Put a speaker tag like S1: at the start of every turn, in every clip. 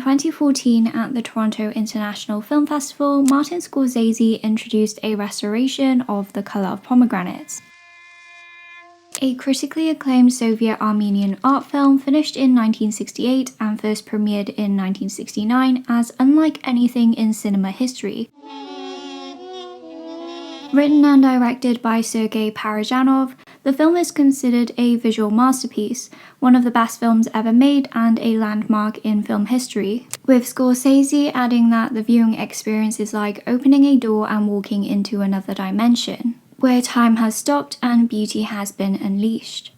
S1: 2014 at the Toronto International Film Festival, Martin Scorsese introduced a restoration of The Color of Pomegranates, a critically acclaimed Soviet-Armenian art film finished in 1968 and first premiered in 1969 as unlike anything in cinema history. Written and directed by Sergei Parajanov, the film is considered a visual masterpiece, one of the best films ever made and a landmark in film history, with Scorsese adding that the viewing experience is like opening a door and walking into another dimension, where time has stopped and beauty has been unleashed.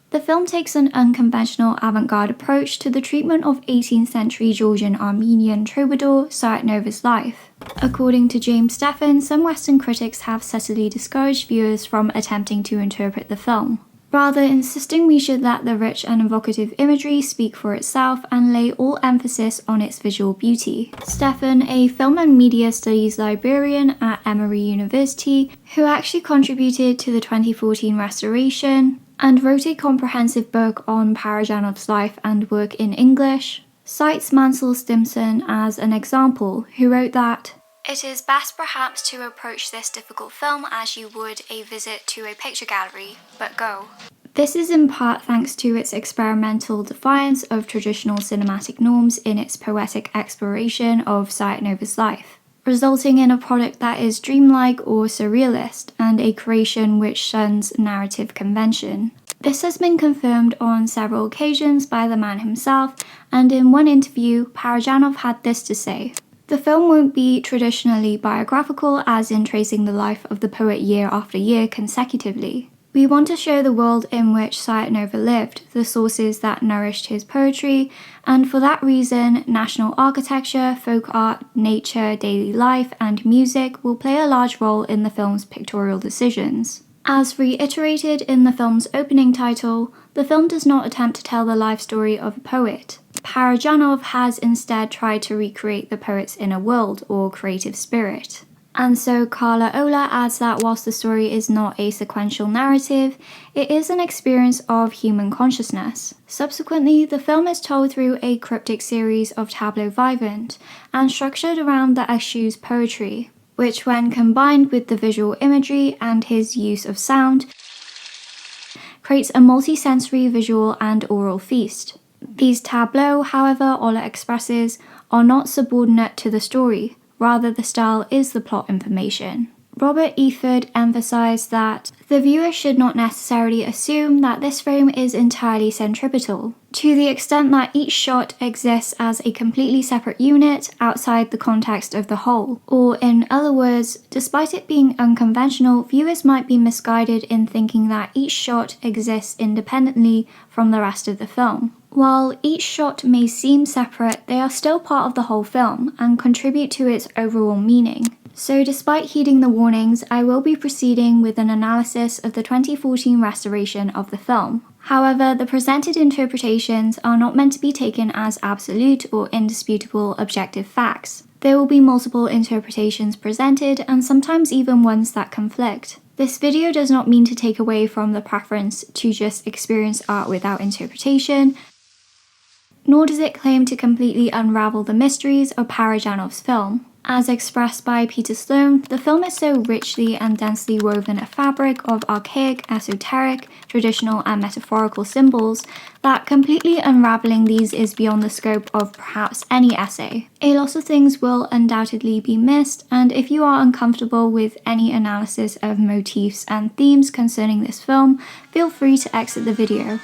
S1: The film takes an unconventional avant-garde approach to the treatment of 18th century Georgian Armenian troubadour Sayat-Nova's life. According to James Steffen, some Western critics have subtly discouraged viewers from attempting to interpret the film, rather insisting we should let the rich and evocative imagery speak for itself and lay all emphasis on its visual beauty. Steffen, a film and media studies librarian at Emory University, who actually contributed to the 2014 restoration and wrote a comprehensive book on Parajanov's life and work in English, cites Mansell Stimson as an example, who wrote that, "It is best perhaps to approach this difficult film as you would a visit to a picture gallery, but go." This is in part thanks to its experimental defiance of traditional cinematic norms in its poetic exploration of Sayat-Nova's life, resulting in a product that is dreamlike or surrealist, and a creation which shuns narrative convention. This has been confirmed on several occasions by the man himself, and in one interview, Parajanov had this to say: "The film won't be traditionally biographical, as in tracing the life of the poet year after year consecutively. We want to show the world in which Sayat-Nova lived, the sources that nourished his poetry, and for that reason, national architecture, folk art, nature, daily life, and music will play a large role in the film's pictorial decisions." As reiterated in the film's opening title, the film does not attempt to tell the life story of a poet. Parajanov has instead tried to recreate the poet's inner world or creative spirit. And so Carla Ola adds that whilst the story is not a sequential narrative, it is an experience of human consciousness. Subsequently, the film is told through a cryptic series of Tableau Vivant and structured around the Eshu's poetry, which when combined with the visual imagery and his use of sound, creates a multi-sensory visual and oral feast. These tableaux, however, Ola expresses, are not subordinate to the story. Rather, the style is the plot information. Robert Eford emphasized that the viewer should not necessarily assume that this frame is entirely centripetal, to the extent that each shot exists as a completely separate unit outside the context of the whole. Or in other words, despite it being unconventional, viewers might be misguided in thinking that each shot exists independently from the rest of the film. While each shot may seem separate, they are still part of the whole film and contribute to its overall meaning. So despite heeding the warnings, I will be proceeding with an analysis of the 2014 restoration of the film. However, the presented interpretations are not meant to be taken as absolute or indisputable objective facts. There will be multiple interpretations presented, and sometimes even ones that conflict. This video does not mean to take away from the preference to just experience art without interpretation, nor does it claim to completely unravel the mysteries of Parajanov's film. As expressed by Peter Sloan, the film is so richly and densely woven a fabric of archaic, esoteric, traditional and metaphorical symbols that completely unraveling these is beyond the scope of perhaps any essay. A lot of things will undoubtedly be missed, and if you are uncomfortable with any analysis of motifs and themes concerning this film, feel free to exit the video.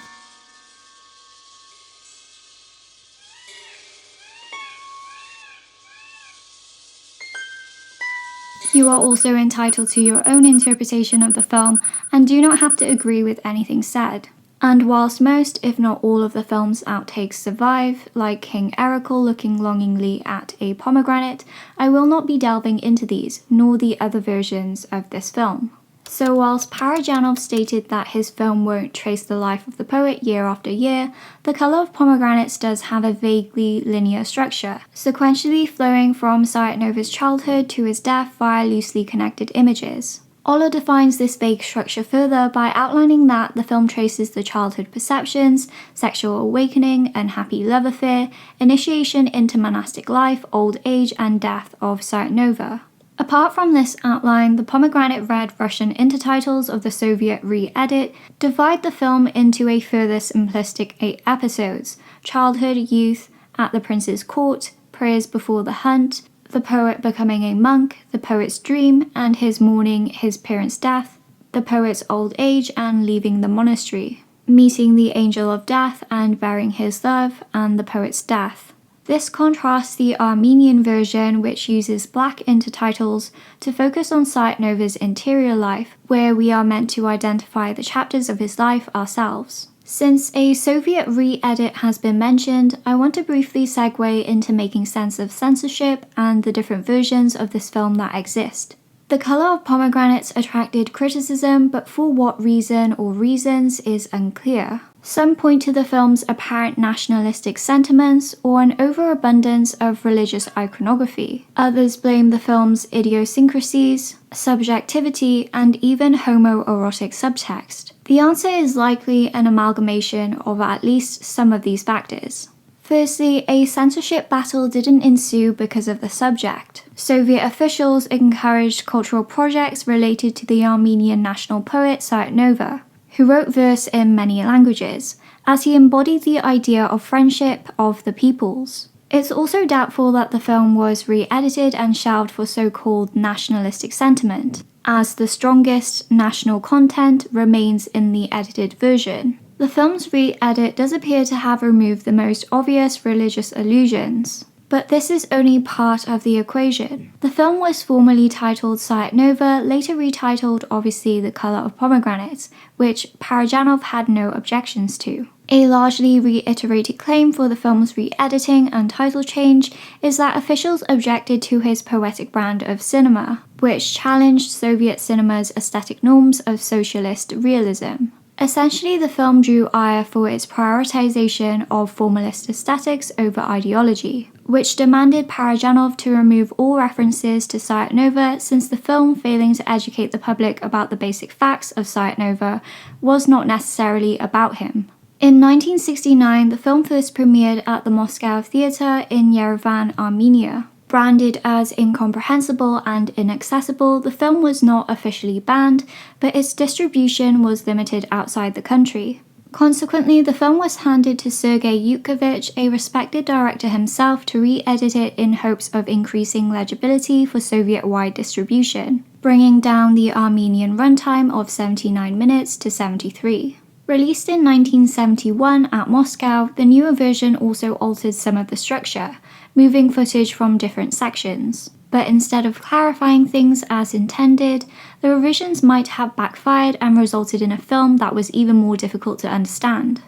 S1: You are also entitled to your own interpretation of the film and do not have to agree with anything said. And whilst most, if not all of the film's outtakes survive, like King Erekle looking longingly at a pomegranate, I will not be delving into these, nor the other versions of this film. So whilst Parajanov stated that his film won't trace the life of the poet year after year, The Color of Pomegranates does have a vaguely linear structure, sequentially flowing from Sayat-Nova's childhood to his death via loosely connected images. Oller defines this vague structure further by outlining that the film traces the childhood perceptions, sexual awakening, unhappy love affair, initiation into monastic life, old age, and death of Sayat-Nova. Apart from this outline, the pomegranate red Russian intertitles of the Soviet re-edit divide the film into a further simplistic 8 episodes: childhood, youth, at the prince's court, prayers before the hunt, the poet becoming a monk, the poet's dream and his mourning his parents' death, the poet's old age and leaving the monastery, meeting the angel of death and bearing his love, and the poet's death. This contrasts the Armenian version, which uses black intertitles to focus on Sayat-Nova's interior life, where we are meant to identify the chapters of his life ourselves. Since a Soviet re-edit has been mentioned, I want to briefly segue into making sense of censorship and the different versions of this film that exist. The color of pomegranates attracted criticism, but for what reason or reasons is unclear. Some point to the film's apparent nationalistic sentiments or an overabundance of religious iconography. Others blame the film's idiosyncrasies, subjectivity, and even homoerotic subtext. The answer is likely an amalgamation of at least some of these factors. Firstly, a censorship battle didn't ensue because of the subject. Soviet officials encouraged cultural projects related to the Armenian national poet Sayat-Nova, who wrote verse in many languages, as he embodied the idea of friendship of the peoples. It's also doubtful that the film was re-edited and shelved for so-called nationalistic sentiment, as the strongest national content remains in the edited version. The film's re-edit does appear to have removed the most obvious religious allusions, but this is only part of the equation. The film was formerly titled Sayat-Nova, later retitled obviously The Color of Pomegranates, which Parajanov had no objections to. A largely reiterated claim for the film's re-editing and title change is that officials objected to his poetic brand of cinema, which challenged Soviet cinema's aesthetic norms of socialist realism. Essentially, the film drew ire for its prioritization of formalist aesthetics over ideology, which demanded Parajanov to remove all references to Sayat-Nova, since the film failing to educate the public about the basic facts of Sayat-Nova was not necessarily about him. In 1969, the film first premiered at the Moscow Theatre in Yerevan, Armenia. Branded as incomprehensible and inaccessible, the film was not officially banned, but its distribution was limited outside the country. Consequently, the film was handed to Sergei Yukevich, a respected director himself, to re-edit it in hopes of increasing legibility for Soviet-wide distribution, bringing down the Armenian runtime of 79 minutes to 73. Released in 1971 at Moscow, the newer version also altered some of the structure, moving footage from different sections. But instead of clarifying things as intended, the revisions might have backfired and resulted in a film that was even more difficult to understand.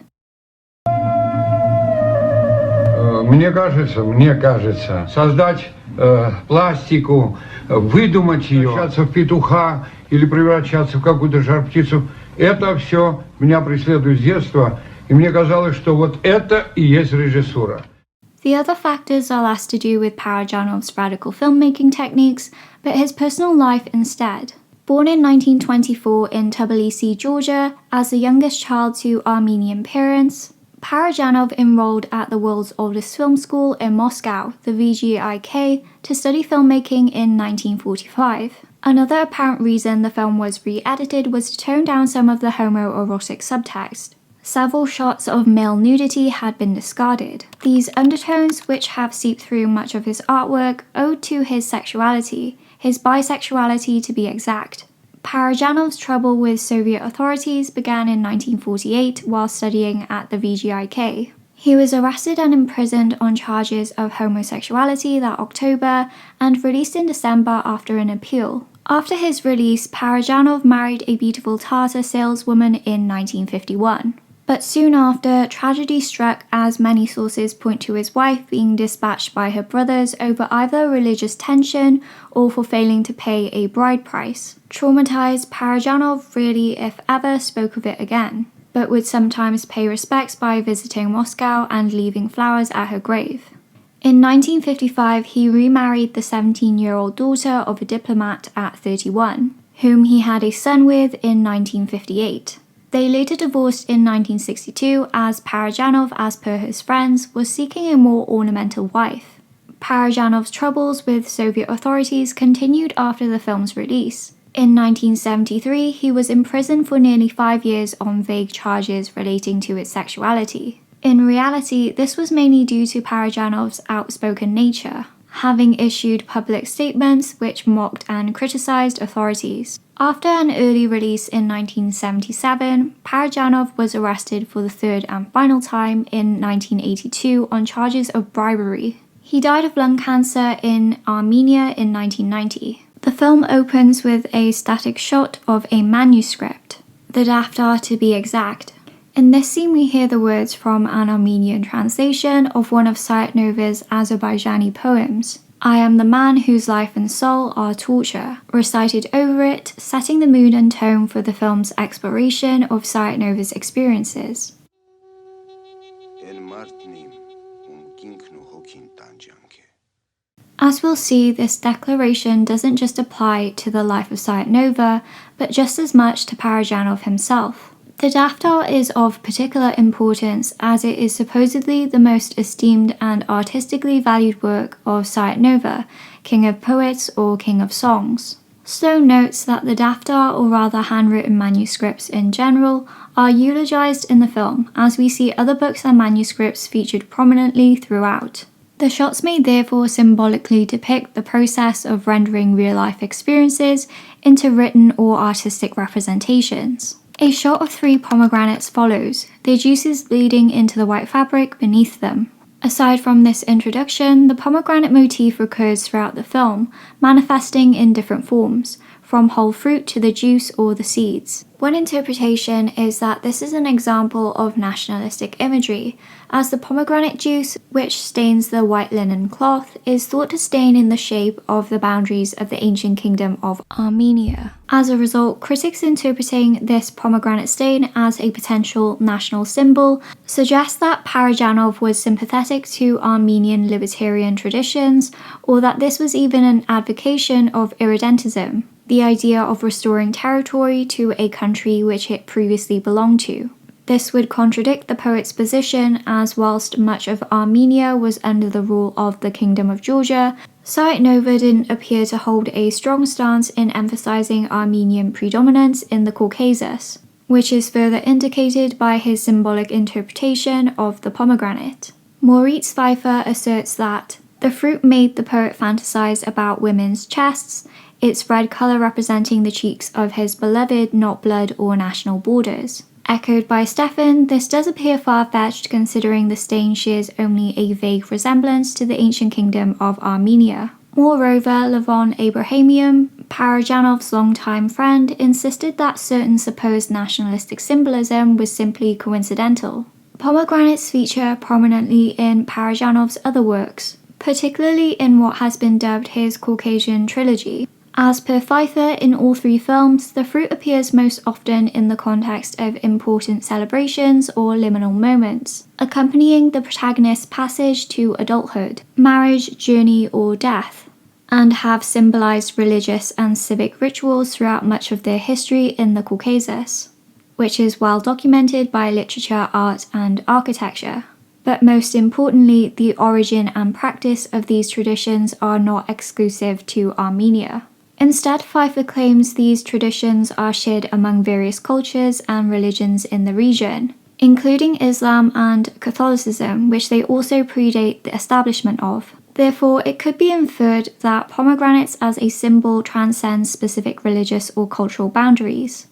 S2: Мне кажется, создать пластику, выдумать ее, превращаться в петуха или превращаться в какую-то жар-птицу, это все меня преследует с детства, и мне казалось, что вот это и есть режиссура.
S1: The other factors are less to do with Parajanov's radical filmmaking techniques, but his personal life instead. Born in 1924 in Tbilisi, Georgia, as the youngest child to Armenian parents, Parajanov enrolled at the world's oldest film school in Moscow, the VGIK, to study filmmaking in 1945. Another apparent reason the film was re-edited was to tone down some of the homoerotic subtext. Several shots of male nudity had been discarded. These undertones, which have seeped through much of his artwork, owed to his sexuality, his bisexuality to be exact. Parajanov's trouble with Soviet authorities began in 1948 while studying at the VGIK. He was arrested and imprisoned on charges of homosexuality that October and released in December after an appeal. After his release, Parajanov married a beautiful Tatar saleswoman in 1951. But soon after, tragedy struck, as many sources point to his wife being dispatched by her brothers over either religious tension or for failing to pay a bride price. Traumatized, Parajanov rarely, if ever, spoke of it again, but would sometimes pay respects by visiting Moscow and leaving flowers at her grave. In 1955, he remarried the 17-year-old daughter of a diplomat at 31. whom he had a son with in 1958. They later divorced in 1962 as Parajanov, as per his friends, was seeking a more ornamental wife. Parajanov's troubles with Soviet authorities continued after the film's release. In 1973, he was imprisoned for nearly 5 years on vague charges relating to his sexuality. In reality, this was mainly due to Parajanov's outspoken nature, having issued public statements which mocked and criticized authorities. After an early release in 1977, Parajanov was arrested for the third and final time in 1982 on charges of bribery. He died of lung cancer in Armenia in 1990. The film opens with a static shot of a manuscript, the Daftar to be exact. In this scene we hear the words from an Armenian translation of one of Sayat-Nova's Azerbaijani poems, "I am the man whose life and soul are torture," recited over it, setting the mood and tone for the film's exploration of Sayat-Nova's experiences. As we'll see, this declaration doesn't just apply to the life of Sayat-Nova, but just as much to Parajanov himself. The Daftar is of particular importance as it is supposedly the most esteemed and artistically valued work of Sayat-Nova, king of poets or king of songs. Stone notes that the Daftar, or rather handwritten manuscripts in general, are eulogized in the film, as we see other books and manuscripts featured prominently throughout. The shots may therefore symbolically depict the process of rendering real-life experiences into written or artistic representations. A shot of 3 pomegranates follows, their juices bleeding into the white fabric beneath them. Aside from this introduction, the pomegranate motif recurs throughout the film, manifesting in different forms, from whole fruit to the juice or the seeds. One interpretation is that this is an example of nationalistic imagery, as the pomegranate juice, which stains the white linen cloth, is thought to stain in the shape of the boundaries of the ancient kingdom of Armenia. As a result, critics interpreting this pomegranate stain as a potential national symbol suggest that Parajanov was sympathetic to Armenian libertarian traditions, or that this was even an advocation of irredentism, the idea of restoring territory to a country which it previously belonged to. This would contradict the poet's position, as whilst much of Armenia was under the rule of the Kingdom of Georgia, Sayat-Nova didn't appear to hold a strong stance in emphasizing Armenian predominance in the Caucasus, which is further indicated by his symbolic interpretation of the pomegranate. Moritz Pfeiffer asserts that the fruit made the poet fantasize about women's chests, its red colour representing the cheeks of his beloved, not blood or national borders. Echoed by Stefan, this does appear far-fetched considering the stain shares only a vague resemblance to the ancient kingdom of Armenia. Moreover, Levon Abrahamian, Parajanov's longtime friend, insisted that certain supposed nationalistic symbolism was simply coincidental. Pomegranates feature prominently in Parajanov's other works, particularly in what has been dubbed his Caucasian trilogy. As per Pfeiffer, in all 3 films, the fruit appears most often in the context of important celebrations or liminal moments, accompanying the protagonist's passage to adulthood, marriage, journey, or death, and have symbolized religious and civic rituals throughout much of their history in the Caucasus, which is well documented by literature, art, and architecture. But most importantly, the origin and practice of these traditions are not exclusive to Armenia. Instead, Pfeiffer claims these traditions are shared among various cultures and religions in the region, including Islam and Catholicism, which they also predate the establishment of. Therefore, it could be inferred that pomegranates as a symbol transcend specific religious or cultural boundaries.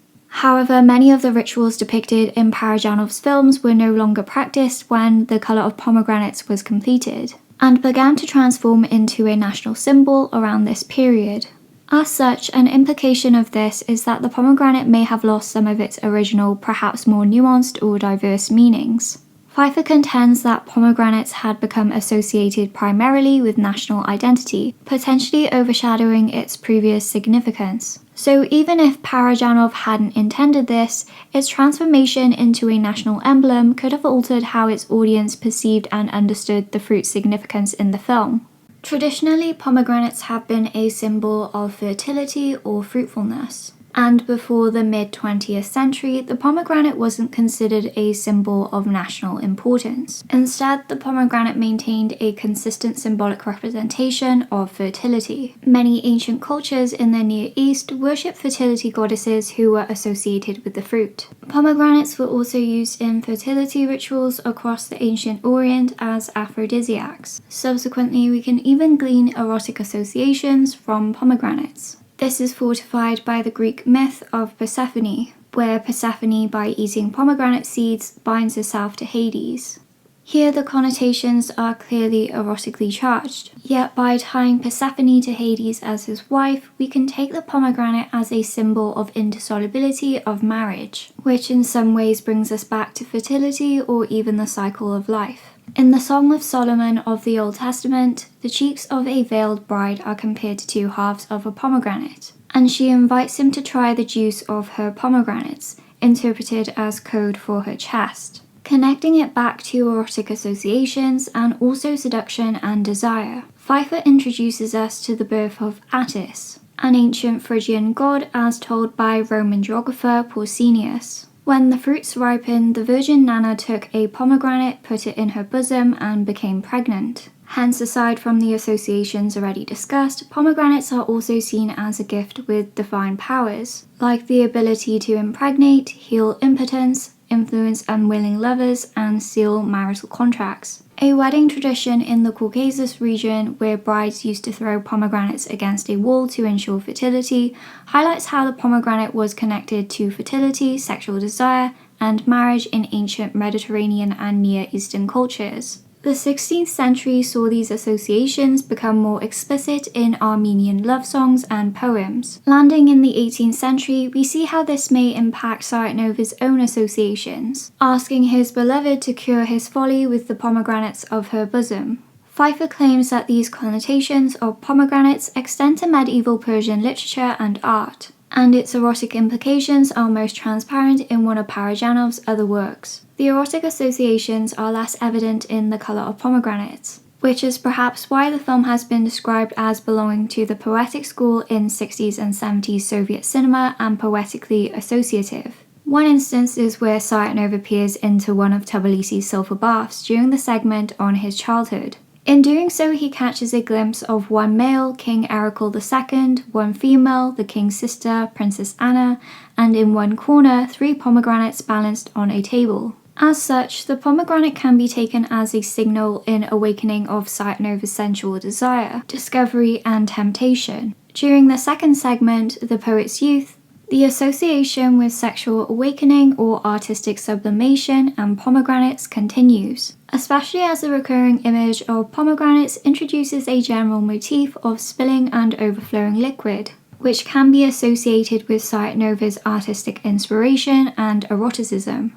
S1: However, many of the rituals depicted in Parajanov's films were no longer practiced when the colour of pomegranates was completed, and began to transform into a national symbol around this period. As such, an implication of this is that the pomegranate may have lost some of its original, perhaps more nuanced or diverse meanings. Pfeiffer contends that pomegranates had become associated primarily with national identity, potentially overshadowing its previous significance. So even if Parajanov hadn't intended this, its transformation into a national emblem could have altered how its audience perceived and understood the fruit's significance in the film. Traditionally, pomegranates have been a symbol of fertility or fruitfulness. And before the mid-20th century, the pomegranate wasn't considered a symbol of national importance. Instead, the pomegranate maintained a consistent symbolic representation of fertility. Many ancient cultures in the Near East worshipped fertility goddesses who were associated with the fruit. Pomegranates were also used in fertility rituals across the ancient Orient as aphrodisiacs. Subsequently, we can even glean erotic associations from pomegranates. This is fortified by the Greek myth of Persephone, where Persephone, by eating pomegranate seeds, binds herself to Hades. Here the connotations are clearly erotically charged, yet by tying Persephone to Hades as his wife, we can take the pomegranate as a symbol of indissolubility of marriage, which in some ways brings us back to fertility or even the cycle of life. In the Song of Solomon of the Old Testament, the cheeks of a veiled bride are compared to two halves of a pomegranate, and she invites him to try the juice of her pomegranates, interpreted as code for her chest, connecting it back to erotic associations and also seduction and desire. Pfeiffer introduces us to the birth of Attis, an ancient Phrygian god as told by Roman geographer Pausanias. When the fruits ripened, the virgin Nana took a pomegranate, put it in her bosom, and became pregnant. Hence, aside from the associations already discussed, pomegranates are also seen as a gift with divine powers, like the ability to impregnate, heal impotence, influence unwilling lovers, and seal marital contracts. A wedding tradition in the Caucasus region, where brides used to throw pomegranates against a wall to ensure fertility, highlights how the pomegranate was connected to fertility, sexual desire, and marriage in ancient Mediterranean and Near Eastern cultures. The 16th century saw these associations become more explicit in Armenian love songs and poems. Landing in the 18th century, we see how this may impact Sayat-Nova's own associations, asking his beloved to cure his folly with the pomegranates of her bosom. Pfeiffer claims that these connotations of pomegranates extend to medieval Persian literature and art, and its erotic implications are most transparent in one of Parajanov's other works. The erotic associations are less evident in The Colour of Pomegranates, which is perhaps why the film has been described as belonging to the poetic school in 60s and 70s Soviet cinema and poetically associative. One instance is where Sayat-Nova peers into one of Tbilisi's sulphur baths during the segment on his childhood. In doing so, he catches a glimpse of one male, King Erekle II, one female, the king's sister, Princess Anna, and in one corner, 3 pomegranates balanced on a table. As such, the pomegranate can be taken as a signal in awakening of Sayat-Nova's sensual desire, discovery, and temptation. During the second segment, The Poet's Youth, the association with sexual awakening or artistic sublimation and pomegranates continues, especially as the recurring image of pomegranates introduces a general motif of spilling and overflowing liquid, which can be associated with Sayat-Nova's artistic inspiration and eroticism.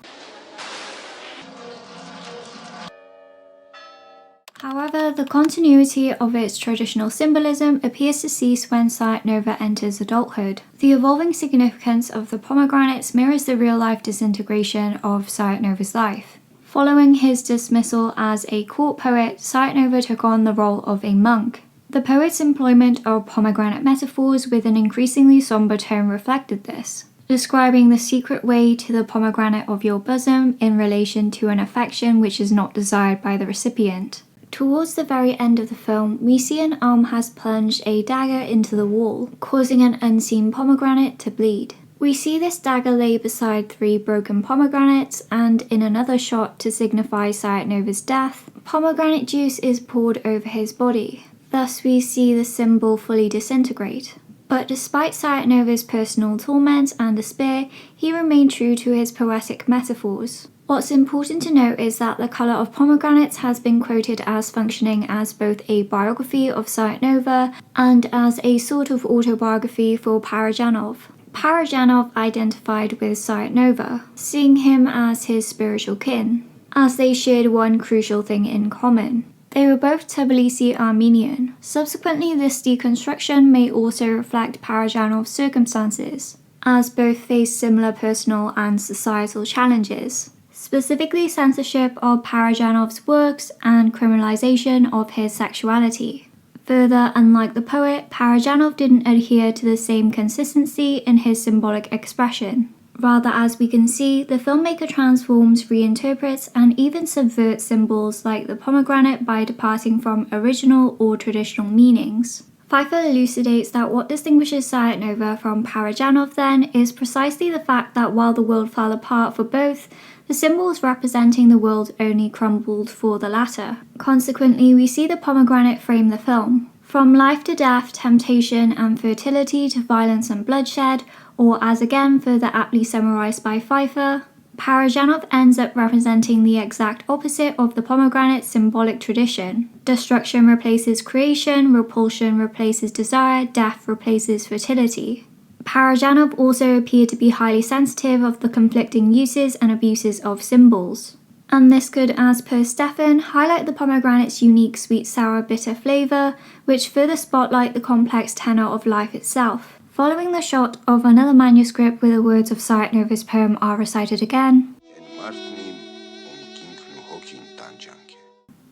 S1: However, the continuity of its traditional symbolism appears to cease when Sayat-Nova enters adulthood. The evolving significance of the pomegranates mirrors the real-life disintegration of Sayat-Nova's life. Following his dismissal as a court poet, Sayat-Nova took on the role of a monk. The poet's employment of pomegranate metaphors with an increasingly somber tone reflected this, describing the secret way to the pomegranate of your bosom in relation to an affection which is not desired by the recipient. Towards the very end of the film, we see an arm has plunged a dagger into the wall, causing an unseen pomegranate to bleed. We see this dagger lay beside 3 broken pomegranates, and in another shot to signify Sayat-Nova's death, pomegranate juice is poured over his body. Thus we see the symbol fully disintegrate. But despite Sayat-Nova's personal torment and despair, he remained true to his poetic metaphors. What's important to note is that The Colour of Pomegranates has been quoted as functioning as both a biography of Sayat-Nova and as a sort of autobiography for Parajanov. Parajanov identified with Sayat-Nova, seeing him as his spiritual kin, as they shared one crucial thing in common. They were both Tbilisi Armenian. Subsequently, this deconstruction may also reflect Parajanov's circumstances, as both faced similar personal and societal challenges, specifically censorship of Parajanov's works and criminalization of his sexuality. Further, unlike the poet, Parajanov didn't adhere to the same consistency in his symbolic expression. Rather, as we can see, the filmmaker transforms, reinterprets, and even subverts symbols like the pomegranate by departing from original or traditional meanings. Pfeiffer elucidates that what distinguishes Sayat-Nova from Parajanov then is precisely the fact that while the world fell apart for both, the symbols representing the world only crumbled for the latter. Consequently, we see the pomegranate frame the film. From life to death, temptation and fertility to violence and bloodshed, or as again further aptly summarized by Pfeiffer, Parajanov ends up representing the exact opposite of the pomegranate's symbolic tradition. Destruction replaces creation, repulsion replaces desire, death replaces fertility. Parajanov also appeared to be highly sensitive of the conflicting uses and abuses of symbols. And this could, as per Stefan, highlight the pomegranate's unique sweet, sour, bitter flavour, which further spotlight the complex tenor of life itself. Following the shot of another manuscript where the words of Sayat-Nova's poem are recited again,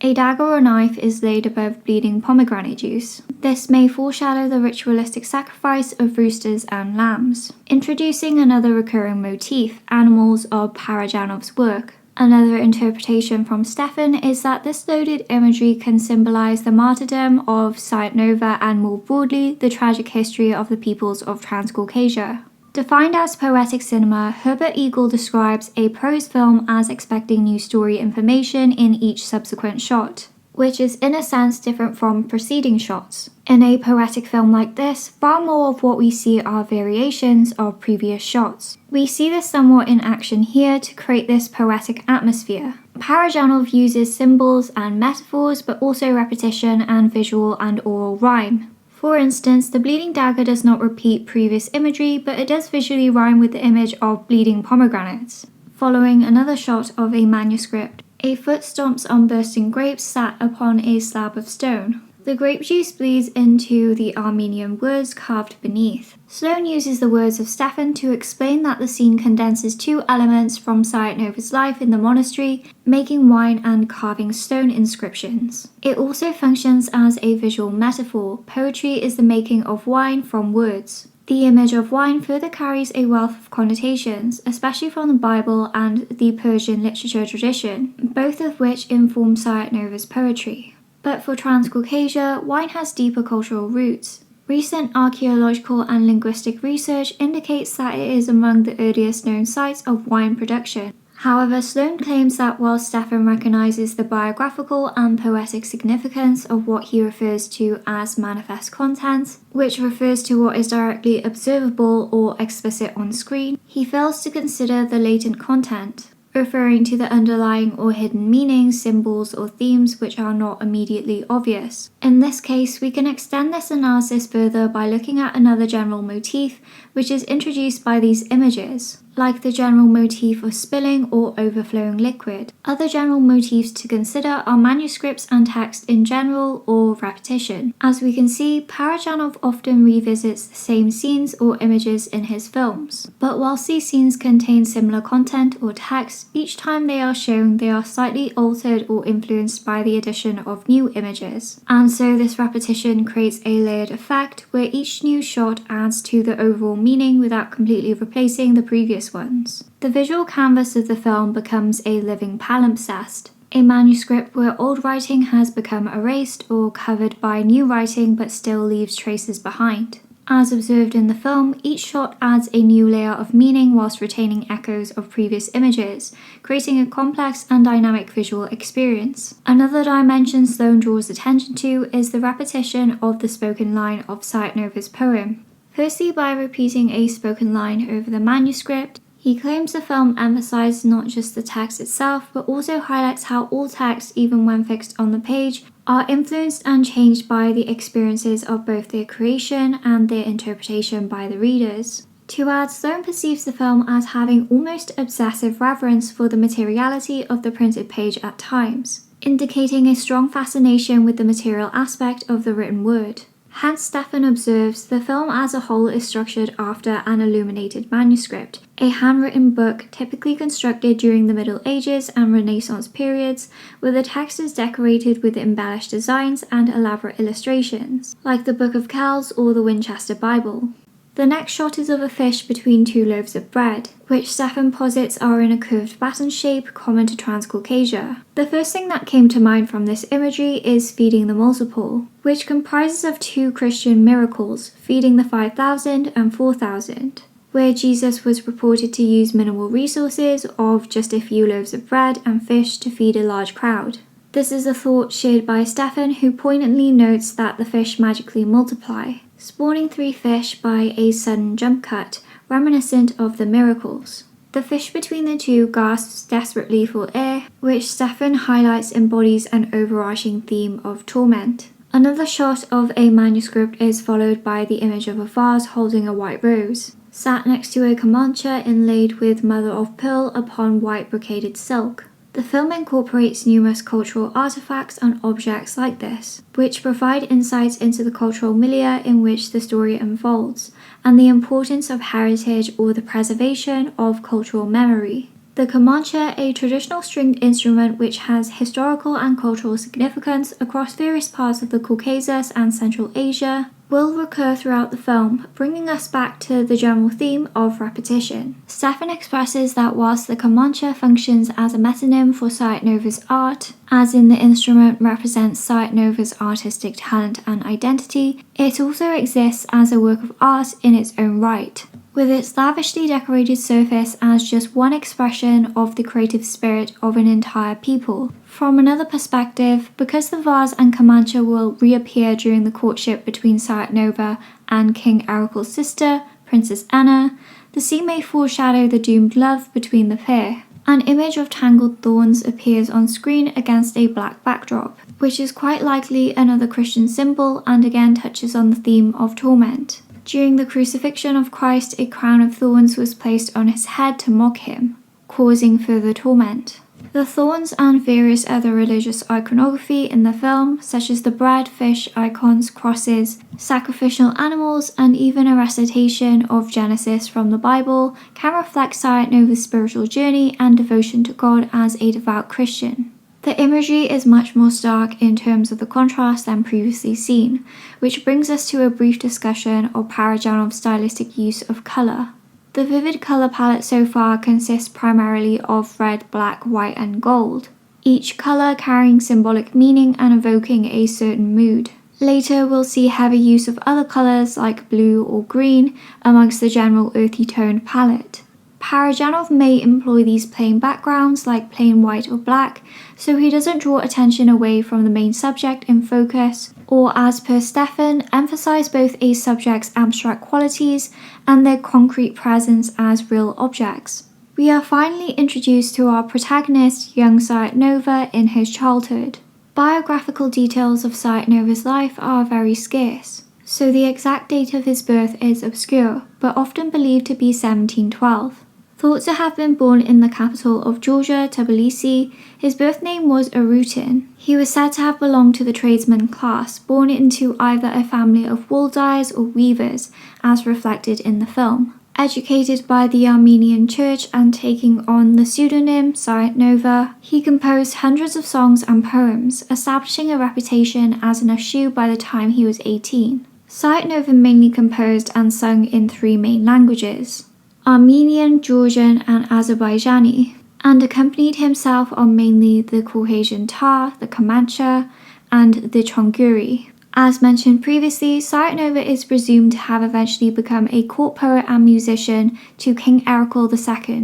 S1: a dagger or knife is laid above bleeding pomegranate juice. This may foreshadow the ritualistic sacrifice of roosters and lambs. Introducing another recurring motif, animals of Parajanov's work. Another interpretation from Stefan is that this loaded imagery can symbolize the martyrdom of Sayat-Nova and more broadly the tragic history of the peoples of Transcaucasia. Defined as poetic cinema, Herbert Eagle describes a prose film as expecting new story information in each subsequent shot, which is in a sense different from preceding shots. In a poetic film like this, far more of what we see are variations of previous shots. We see this somewhat in action here to create this poetic atmosphere. Parajanov uses symbols and metaphors, but also repetition and visual and oral rhyme. For instance, the bleeding dagger does not repeat previous imagery, but it does visually rhyme with the image of bleeding pomegranates. Following another shot of a manuscript, a foot stomps on bursting grapes sat upon a slab of stone. The grape juice bleeds into the Armenian words carved beneath. Sloane uses the words of Stefan to explain that the scene condenses two elements from Sayat-Nova's life in the monastery, making wine and carving stone inscriptions. It also functions as a visual metaphor. Poetry is the making of wine from words. The image of wine further carries a wealth of connotations, especially from the Bible and the Persian literature tradition, both of which inform Sayat-Nova's poetry. But for Transcaucasia, wine has deeper cultural roots. Recent archaeological and linguistic research indicates that it is among the earliest known sites of wine production. However, Sloane claims that while Stefan recognizes the biographical and poetic significance of what he refers to as manifest content, which refers to what is directly observable or explicit on screen, he fails to consider the latent content, referring to the underlying or hidden meanings, symbols, or themes which are not immediately obvious. In this case, we can extend this analysis further by looking at another general motif which is introduced by these images, like the general motif of spilling or overflowing liquid. Other general motifs to consider are manuscripts and text in general or repetition. As we can see, Parajanov often revisits the same scenes or images in his films. But whilst these scenes contain similar content or text, each time they are shown they are slightly altered or influenced by the addition of new images. And so this repetition creates a layered effect where each new shot adds to the overall meaning without completely replacing the previous ones. The visual canvas of the film becomes a living palimpsest, a manuscript where old writing has become erased or covered by new writing but still leaves traces behind. As observed in the film, each shot adds a new layer of meaning whilst retaining echoes of previous images, creating a complex and dynamic visual experience. Another dimension Sloane draws attention to is the repetition of the spoken line of Sayat-Nova's poem. Firstly, by repeating a spoken line over the manuscript, he claims the film emphasizes not just the text itself, but also highlights how all text, even when fixed on the page, are influenced and changed by the experiences of both their creation and their interpretation by the readers. To add, Sloane perceives the film as having almost obsessive reverence for the materiality of the printed page at times, indicating a strong fascination with the material aspect of the written word. Hans Stefan observes, the film as a whole is structured after an illuminated manuscript, a handwritten book typically constructed during the Middle Ages and Renaissance periods, where the text is decorated with embellished designs and elaborate illustrations, like the Book of Kells or the Winchester Bible. The next shot is of a fish between two loaves of bread, which Stefan posits are in a curved baton shape common to Transcaucasia. The first thing that came to mind from this imagery is feeding the multiple, which comprises of two Christian miracles, feeding the 5,000 and 4,000, where Jesus was reported to use minimal resources of just a few loaves of bread and fish to feed a large crowd. This is a thought shared by Stefan, who poignantly notes that the fish magically multiply, spawning 3 fish by a sudden jump cut, reminiscent of the miracles. The fish between the two gasps desperately for air, which Stefan highlights embodies an overarching theme of torment. Another shot of a manuscript is followed by the image of a vase holding a white rose, sat next to a Kamancha inlaid with mother of pearl upon white brocaded silk. The film incorporates numerous cultural artifacts and objects like this, which provide insights into the cultural milieu in which the story unfolds, and the importance of heritage or the preservation of cultural memory. The Kamancheh, a traditional stringed instrument which has historical and cultural significance across various parts of the Caucasus and Central Asia, will recur throughout the film, bringing us back to the general theme of repetition. Stefan expresses that whilst the Kamancha functions as a metonym for Sayat-Nova's art, as in the instrument represents Sayat-Nova's artistic talent and identity, it also exists as a work of art in its own right, with its lavishly decorated surface as just one expression of the creative spirit of an entire people. From another perspective, because the vase and Kamancha will reappear during the courtship between Sayat-Nova and King Erekle's sister, Princess Anna, the scene may foreshadow the doomed love between the pair. An image of tangled thorns appears on screen against a black backdrop, which is quite likely another Christian symbol and again touches on the theme of torment. During the crucifixion of Christ, a crown of thorns was placed on his head to mock him, causing further torment. The thorns and various other religious iconography in the film, such as the bread, fish, icons, crosses, sacrificial animals, and even a recitation of Genesis from the Bible, can reflect Sayat-Nova's spiritual journey and devotion to God as a devout Christian. The imagery is much more stark in terms of the contrast than previously seen, which brings us to a brief discussion of Parajanov's stylistic use of colour. The vivid colour palette so far consists primarily of red, black, white and gold, each colour carrying symbolic meaning and evoking a certain mood. Later we'll see heavy use of other colours like blue or green amongst the general earthy toned palette. Parajanov may employ these plain backgrounds like plain white or black, so he doesn't draw attention away from the main subject in focus, or as per Stefan, emphasize both a subject's abstract qualities and their concrete presence as real objects. We are finally introduced to our protagonist, young Sayat-Nova, in his childhood. Biographical details of Sayat-Nova's life are very scarce, so the exact date of his birth is obscure, but often believed to be 1712. Thought to have been born in the capital of Georgia, Tbilisi, his birth name was Arutin. He was said to have belonged to the tradesman class, born into either a family of wool dyers or weavers, as reflected in the film. Educated by the Armenian church and taking on the pseudonym Sayat-Nova, he composed hundreds of songs and poems, establishing a reputation as an ushu by the time he was 18. Sayat-Nova mainly composed and sung in 3 main languages, Armenian, Georgian and Azerbaijani, and accompanied himself on mainly the Caucasian tar, the Kamancha, and the Chonguri. As mentioned previously, Sayat-Nova is presumed to have eventually become a court poet and musician to King Erekle II.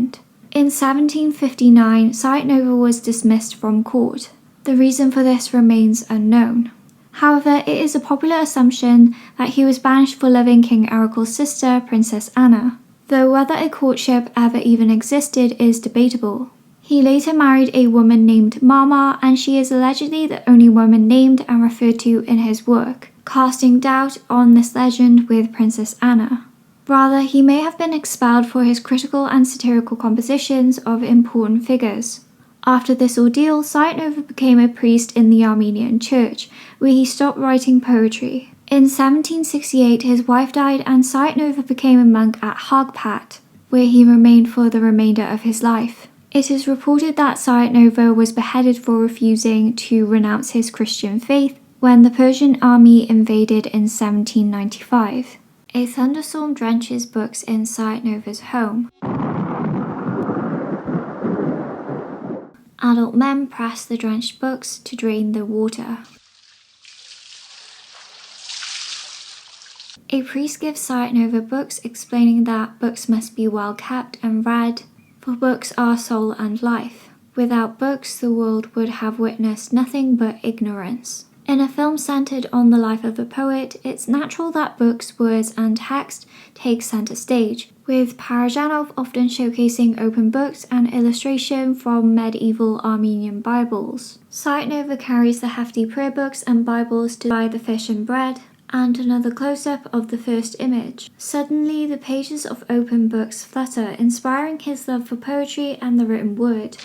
S1: In 1759, Sayat-Nova was dismissed from court. The reason for this remains unknown. However, it is a popular assumption that he was banished for loving King Erekle's sister, Princess Anna, though whether a courtship ever even existed is debatable. He later married a woman named Mama, and she is allegedly the only woman named and referred to in his work, casting doubt on this legend with Princess Anna. Rather, he may have been expelled for his critical and satirical compositions of important figures. After this ordeal, Sayat-Nova became a priest in the Armenian church, where he stopped writing poetry. In 1768, his wife died and Sayat-Nova became a monk at Hagpat, where he remained for the remainder of his life. It is reported that Sayat-Nova was beheaded for refusing to renounce his Christian faith when the Persian army invaded in 1795. A thunderstorm drenches books in Sayat-Nova's home. Adult men press the drenched books to drain the water. A priest gives Sayat-Nova books explaining that books must be well kept and read, for books are soul and life. Without books, the world would have witnessed nothing but ignorance. In a film centered on the life of a poet, it's natural that books, words, and text take center stage, with Parajanov often showcasing open books and illustration from medieval Armenian Bibles. Sayat-Nova carries the hefty prayer books and Bibles to buy the fish and bread, and another close-up of the first image. Suddenly, the pages of open books flutter, inspiring his love for poetry and the written word.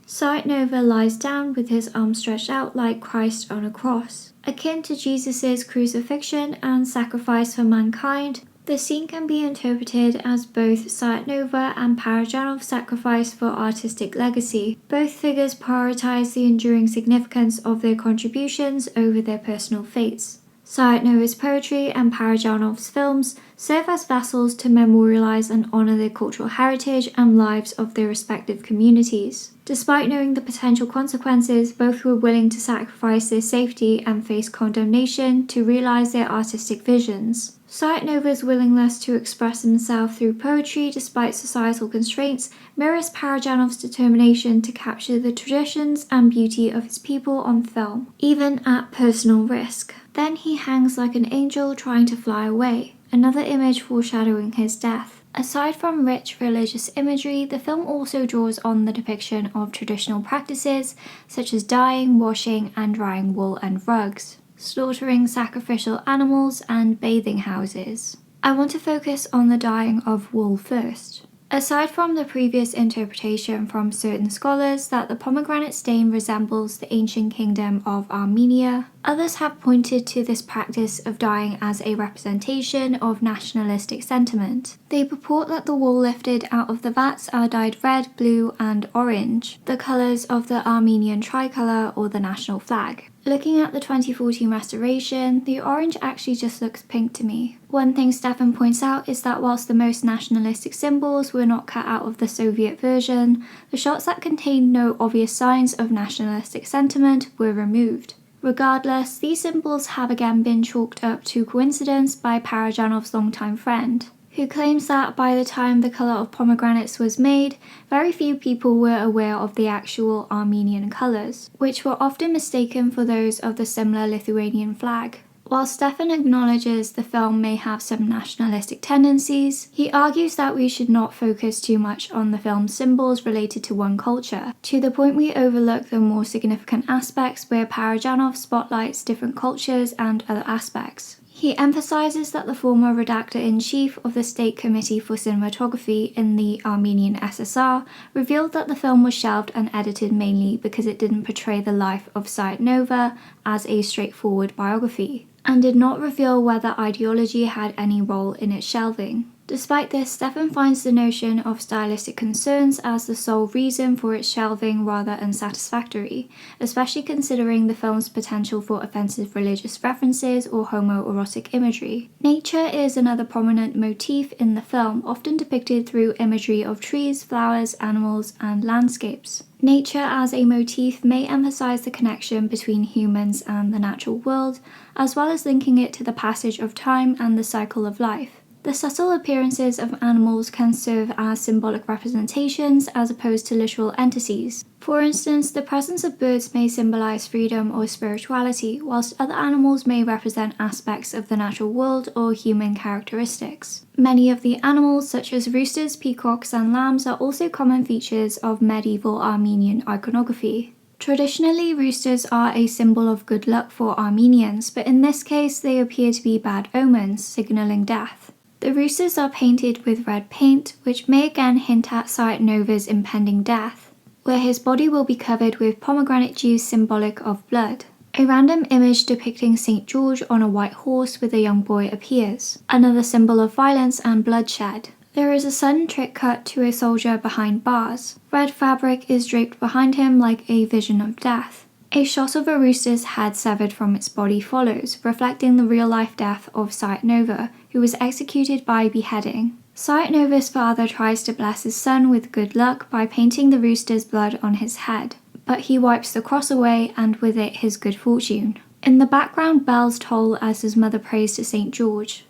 S1: Sayat-Nova lies down with his arms stretched out like Christ on a cross. Akin to Jesus' crucifixion and sacrifice for mankind, the scene can be interpreted as both Sayat-Nova and Parajanov's sacrifice for artistic legacy. Both figures prioritize the enduring significance of their contributions over their personal fates. Sayat-Nova's poetry and Parajanov's films serve as vessels to memorialize and honor their cultural heritage and lives of their respective communities. Despite knowing the potential consequences, both were willing to sacrifice their safety and face condemnation to realize their artistic visions. Sayat-Nova's willingness to express himself through poetry despite societal constraints mirrors Parajanov's determination to capture the traditions and beauty of his people on film, even at personal risk. Then he hangs like an angel trying to fly away, another image foreshadowing his death. Aside from rich religious imagery, the film also draws on the depiction of traditional practices such as dyeing, washing, and drying wool and rugs, slaughtering sacrificial animals, and bathing houses. I want to focus on the dyeing of wool first. Aside from the previous interpretation from certain scholars that the pomegranate stain resembles the ancient kingdom of Armenia, others have pointed to this practice of dyeing as a representation of nationalistic sentiment. They purport that the wool lifted out of the vats are dyed red, blue, and orange, the colours of the Armenian tricolour or the national flag. Looking at the 2014 restoration, the orange actually just looks pink to me. One thing Stefan points out is that whilst the most nationalistic symbols were not cut out of the Soviet version, the shots that contained no obvious signs of nationalistic sentiment were removed. Regardless, these symbols have again been chalked up to coincidence by Parajanov's longtime friend, who claims that by the time the colour of pomegranates was made, very few people were aware of the actual Armenian colours, which were often mistaken for those of the similar Lithuanian flag. While Stefan acknowledges the film may have some nationalistic tendencies, he argues that we should not focus too much on the film's symbols related to one culture, to the point we overlook the more significant aspects where Parajanov spotlights different cultures and other aspects. He emphasizes that the former redactor-in-chief of the State Committee for Cinematography in the Armenian SSR revealed that the film was shelved and edited mainly because it didn't portray the life of Sayat-Nova as a straightforward biography, and did not reveal whether ideology had any role in its shelving. Despite this, Stefan finds the notion of stylistic concerns as the sole reason for its shelving rather unsatisfactory, especially considering the film's potential for offensive religious references or homoerotic imagery. Nature is another prominent motif in the film, often depicted through imagery of trees, flowers, animals, and landscapes. Nature as a motif may emphasize the connection between humans and the natural world, as well as linking it to the passage of time and the cycle of life. The subtle appearances of animals can serve as symbolic representations as opposed to literal entities. For instance, the presence of birds may symbolize freedom or spirituality, whilst other animals may represent aspects of the natural world or human characteristics. Many of the animals, such as roosters, peacocks, and lambs, are also common features of medieval Armenian iconography. Traditionally, roosters are a symbol of good luck for Armenians, but in this case they appear to be bad omens, signaling death. The roosters are painted with red paint, which may again hint at Sayat-Nova's impending death, where his body will be covered with pomegranate juice symbolic of blood. A random image depicting St. George on a white horse with a young boy appears, another symbol of violence and bloodshed. There is a sudden trick cut to a soldier behind bars. Red fabric is draped behind him like a vision of death. A shot of a rooster's head severed from its body follows, reflecting the real-life death of Sayat-Nova, who was executed by beheading. Sayat-Nova's father tries to bless his son with good luck by painting the rooster's blood on his head, but he wipes the cross away and with it his good fortune. In the background, bells toll as his mother prays to St. George.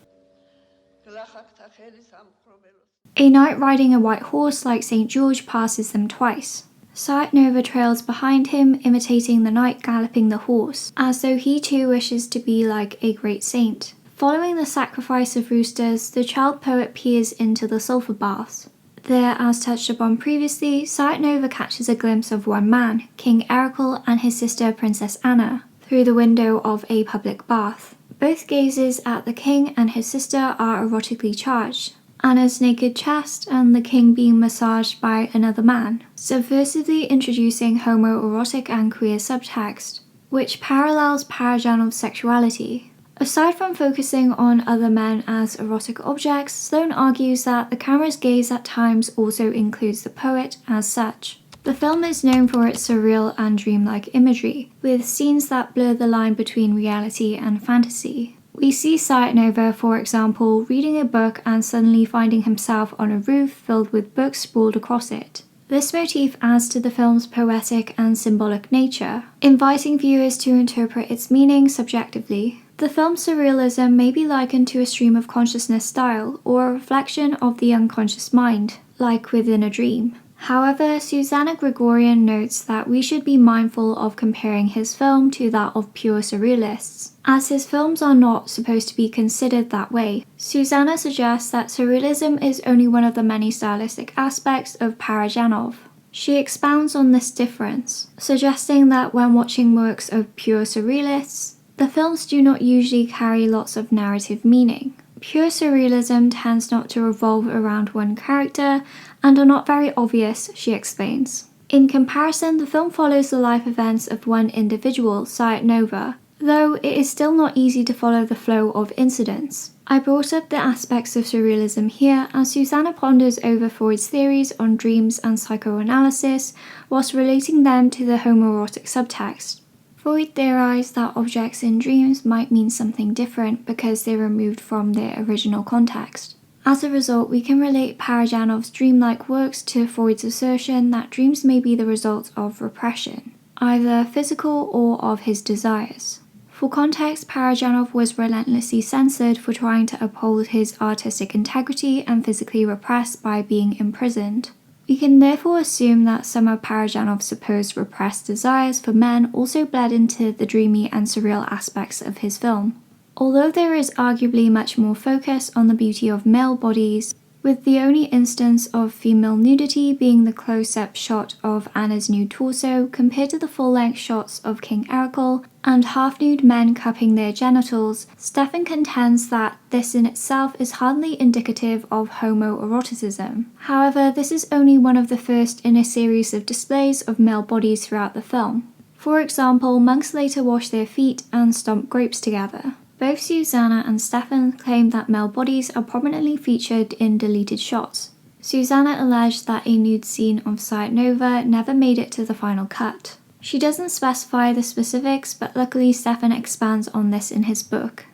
S1: A knight riding a white horse like St. George passes them twice. Sayat-Nova trails behind him, imitating the knight galloping the horse, as though he too wishes to be like a great saint. Following the sacrifice of roosters, the child poet peers into the sulphur baths. There, as touched upon previously, Sayat-Nova catches a glimpse of one man, King Erekle, and his sister Princess Anna, through the window of a public bath. Both gazes at the king and his sister are erotically charged, Anna's naked chest and the king being massaged by another man, subversively introducing homoerotic and queer subtext, which parallels Parajanov's sexuality. Aside from focusing on other men as erotic objects, Sloan argues that the camera's gaze at times also includes the poet as such. The film is known for its surreal and dreamlike imagery, with scenes that blur the line between reality and fantasy. We see Sayat-Nova, for example, reading a book and suddenly finding himself on a roof filled with books sprawled across it. This motif adds to the film's poetic and symbolic nature, inviting viewers to interpret its meaning subjectively. The film's surrealism may be likened to a stream of consciousness style, or a reflection of the unconscious mind, like within a dream. However, Susanna Gregorian notes that we should be mindful of comparing his film to that of pure surrealists, as his films are not supposed to be considered that way. Susanna suggests that surrealism is only one of the many stylistic aspects of Parajanov. She expounds on this difference, suggesting that when watching works of pure surrealists, the films do not usually carry lots of narrative meaning. Pure surrealism tends not to revolve around one character and are not very obvious, she explains. In comparison, the film follows the life events of one individual, Sayat-Nova, though it is still not easy to follow the flow of incidents. I brought up the aspects of surrealism here as Susanna ponders over Freud's theories on dreams and psychoanalysis whilst relating them to the homoerotic subtext. Freud theorized that objects in dreams might mean something different because they're removed from their original context. As a result, we can relate Parajanov's dreamlike works to Freud's assertion that dreams may be the result of repression, either physical or of his desires. For context, Parajanov was relentlessly censored for trying to uphold his artistic integrity and physically repressed by being imprisoned. We can therefore assume that some of Parajanov's supposed repressed desires for men also bled into the dreamy and surreal aspects of his film. Although there is arguably much more focus on the beauty of male bodies, with the only instance of female nudity being the close-up shot of Anna's nude torso compared to the full-length shots of King Erekle and half-nude men cupping their genitals, Stefan contends that this in itself is hardly indicative of homoeroticism. However, this is only one of the first in a series of displays of male bodies throughout the film. For example, monks later wash their feet and stomp grapes together. Both Susanna and Stefan claim that male bodies are prominently featured in deleted shots. Susanna alleged that a nude scene of Sayat-Nova never made it to the final cut. She doesn't specify the specifics, but luckily Stefan expands on this in his book.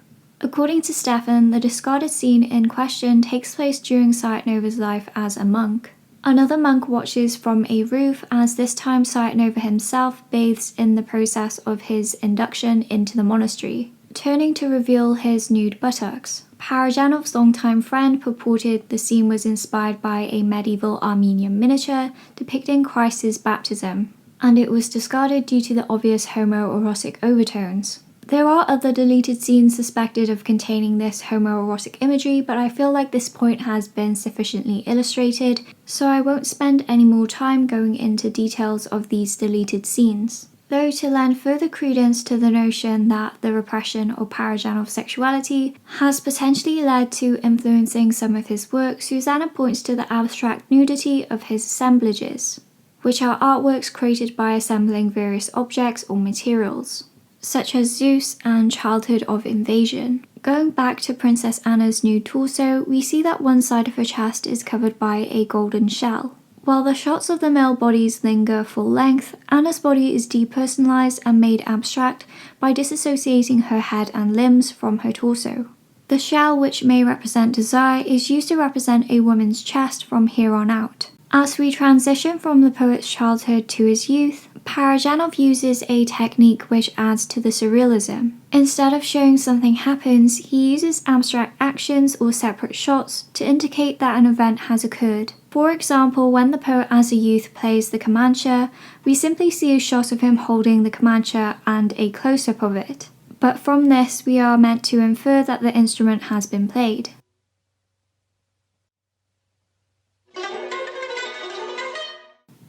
S1: According to Stefan, the discarded scene in question takes place during Sayat-Nova's life as a monk. Another monk watches from a roof as this time Sayat-Nova himself bathes in the process of his induction into the monastery, turning to reveal his nude buttocks. Parajanov's longtime friend purported the scene was inspired by a medieval Armenian miniature depicting Christ's baptism, and it was discarded due to the obvious homoerotic overtones. There are other deleted scenes suspected of containing this homoerotic imagery, but I feel like this point has been sufficiently illustrated, so I won't spend any more time going into details of these deleted scenes. Though to lend further credence to the notion that the repression of Parajanov's sexuality has potentially led to influencing some of his work, Susanna points to the abstract nudity of his assemblages, which are artworks created by assembling various objects or materials. such as Zeus and childhood of invasion. Going back to Princess Anna's nude torso, we see that one side of her chest is covered by a golden shell. While the shots of the male bodies linger full length, Anna's body is depersonalized and made abstract by disassociating her head and limbs from her torso. The shell, which may represent desire, is used to represent a woman's chest from here on out. As we transition from the poet's childhood to his youth, Parajanov uses a technique which adds to the surrealism. Instead of showing something happens, he uses abstract actions or separate shots to indicate that an event has occurred. For example, when the poet as a youth plays the Kamancha, we simply see a shot of him holding the Kamancha and a close-up of it. But from this, we are meant to infer that the instrument has been played.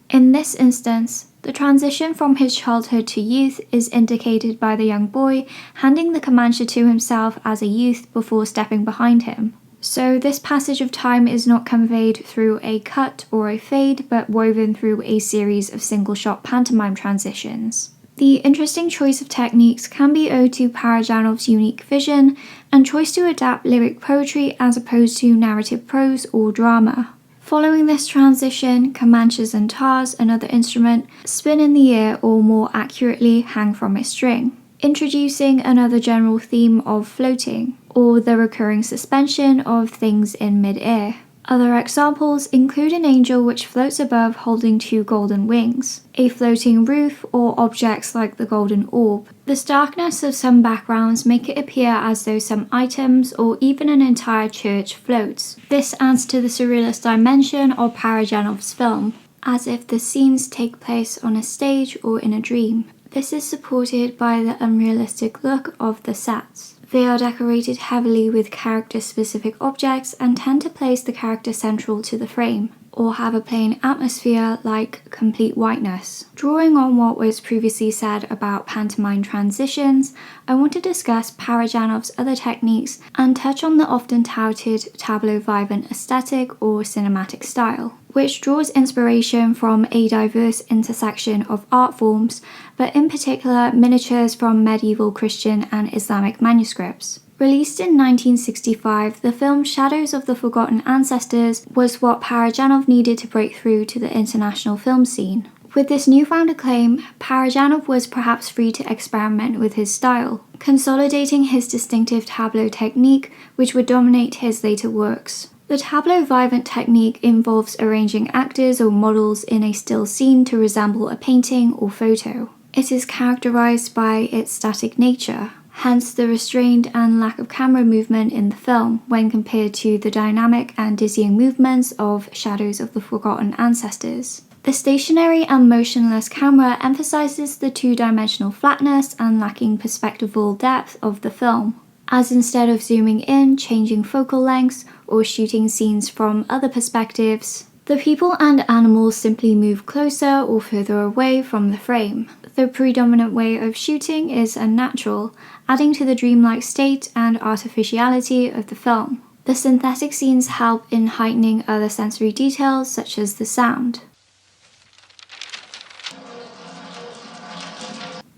S1: In this instance, the transition from his childhood to youth is indicated by the young boy handing the Kamancha to himself as a youth before stepping behind him. So this passage of time is not conveyed through a cut or a fade, but woven through a series of single-shot pantomime transitions. The interesting choice of techniques can be owed to Parajanov's unique vision and choice to adapt lyric poetry as opposed to narrative prose or drama. Following this transition, Kamanchas and tars, another instrument, spin in the air or more accurately hang from a string, introducing another general theme of floating, or the recurring suspension of things in mid-air. Other examples include an angel which floats above holding two golden wings, a floating roof, or objects like the golden orb. The starkness of some backgrounds make it appear as though some items or even an entire church floats. This adds to the surrealist dimension of Parajanov's film, as if the scenes take place on a stage or in a dream. This is supported by the unrealistic look of the sets. They are decorated heavily with character-specific objects and tend to place the character central to the frame, or have a plain atmosphere like complete whiteness. Drawing on what was previously said about pantomime transitions, I want to discuss Parajanov's other techniques and touch on the often touted Tableau Vivant aesthetic or cinematic style, which draws inspiration from a diverse intersection of art forms, but in particular miniatures from medieval Christian and Islamic manuscripts. Released in 1965, the film Shadows of the Forgotten Ancestors was what Parajanov needed to break through to the international film scene. With this newfound acclaim, Parajanov was perhaps free to experiment with his style, consolidating his distinctive tableau technique, which would dominate his later works. The Tableau Vivant technique involves arranging actors or models in a still scene to resemble a painting or photo. It is characterized by its static nature, hence the restraint and lack of camera movement in the film when compared to the dynamic and dizzying movements of Shadows of the Forgotten Ancestors. The stationary and motionless camera emphasizes the two-dimensional flatness and lacking perspectival depth of the film, as instead of zooming in, changing focal lengths, or shooting scenes from other perspectives, the people and animals simply move closer or further away from the frame. The predominant way of shooting is unnatural, adding to the dreamlike state and artificiality of the film. The synthetic scenes help in heightening other sensory details such as the sound.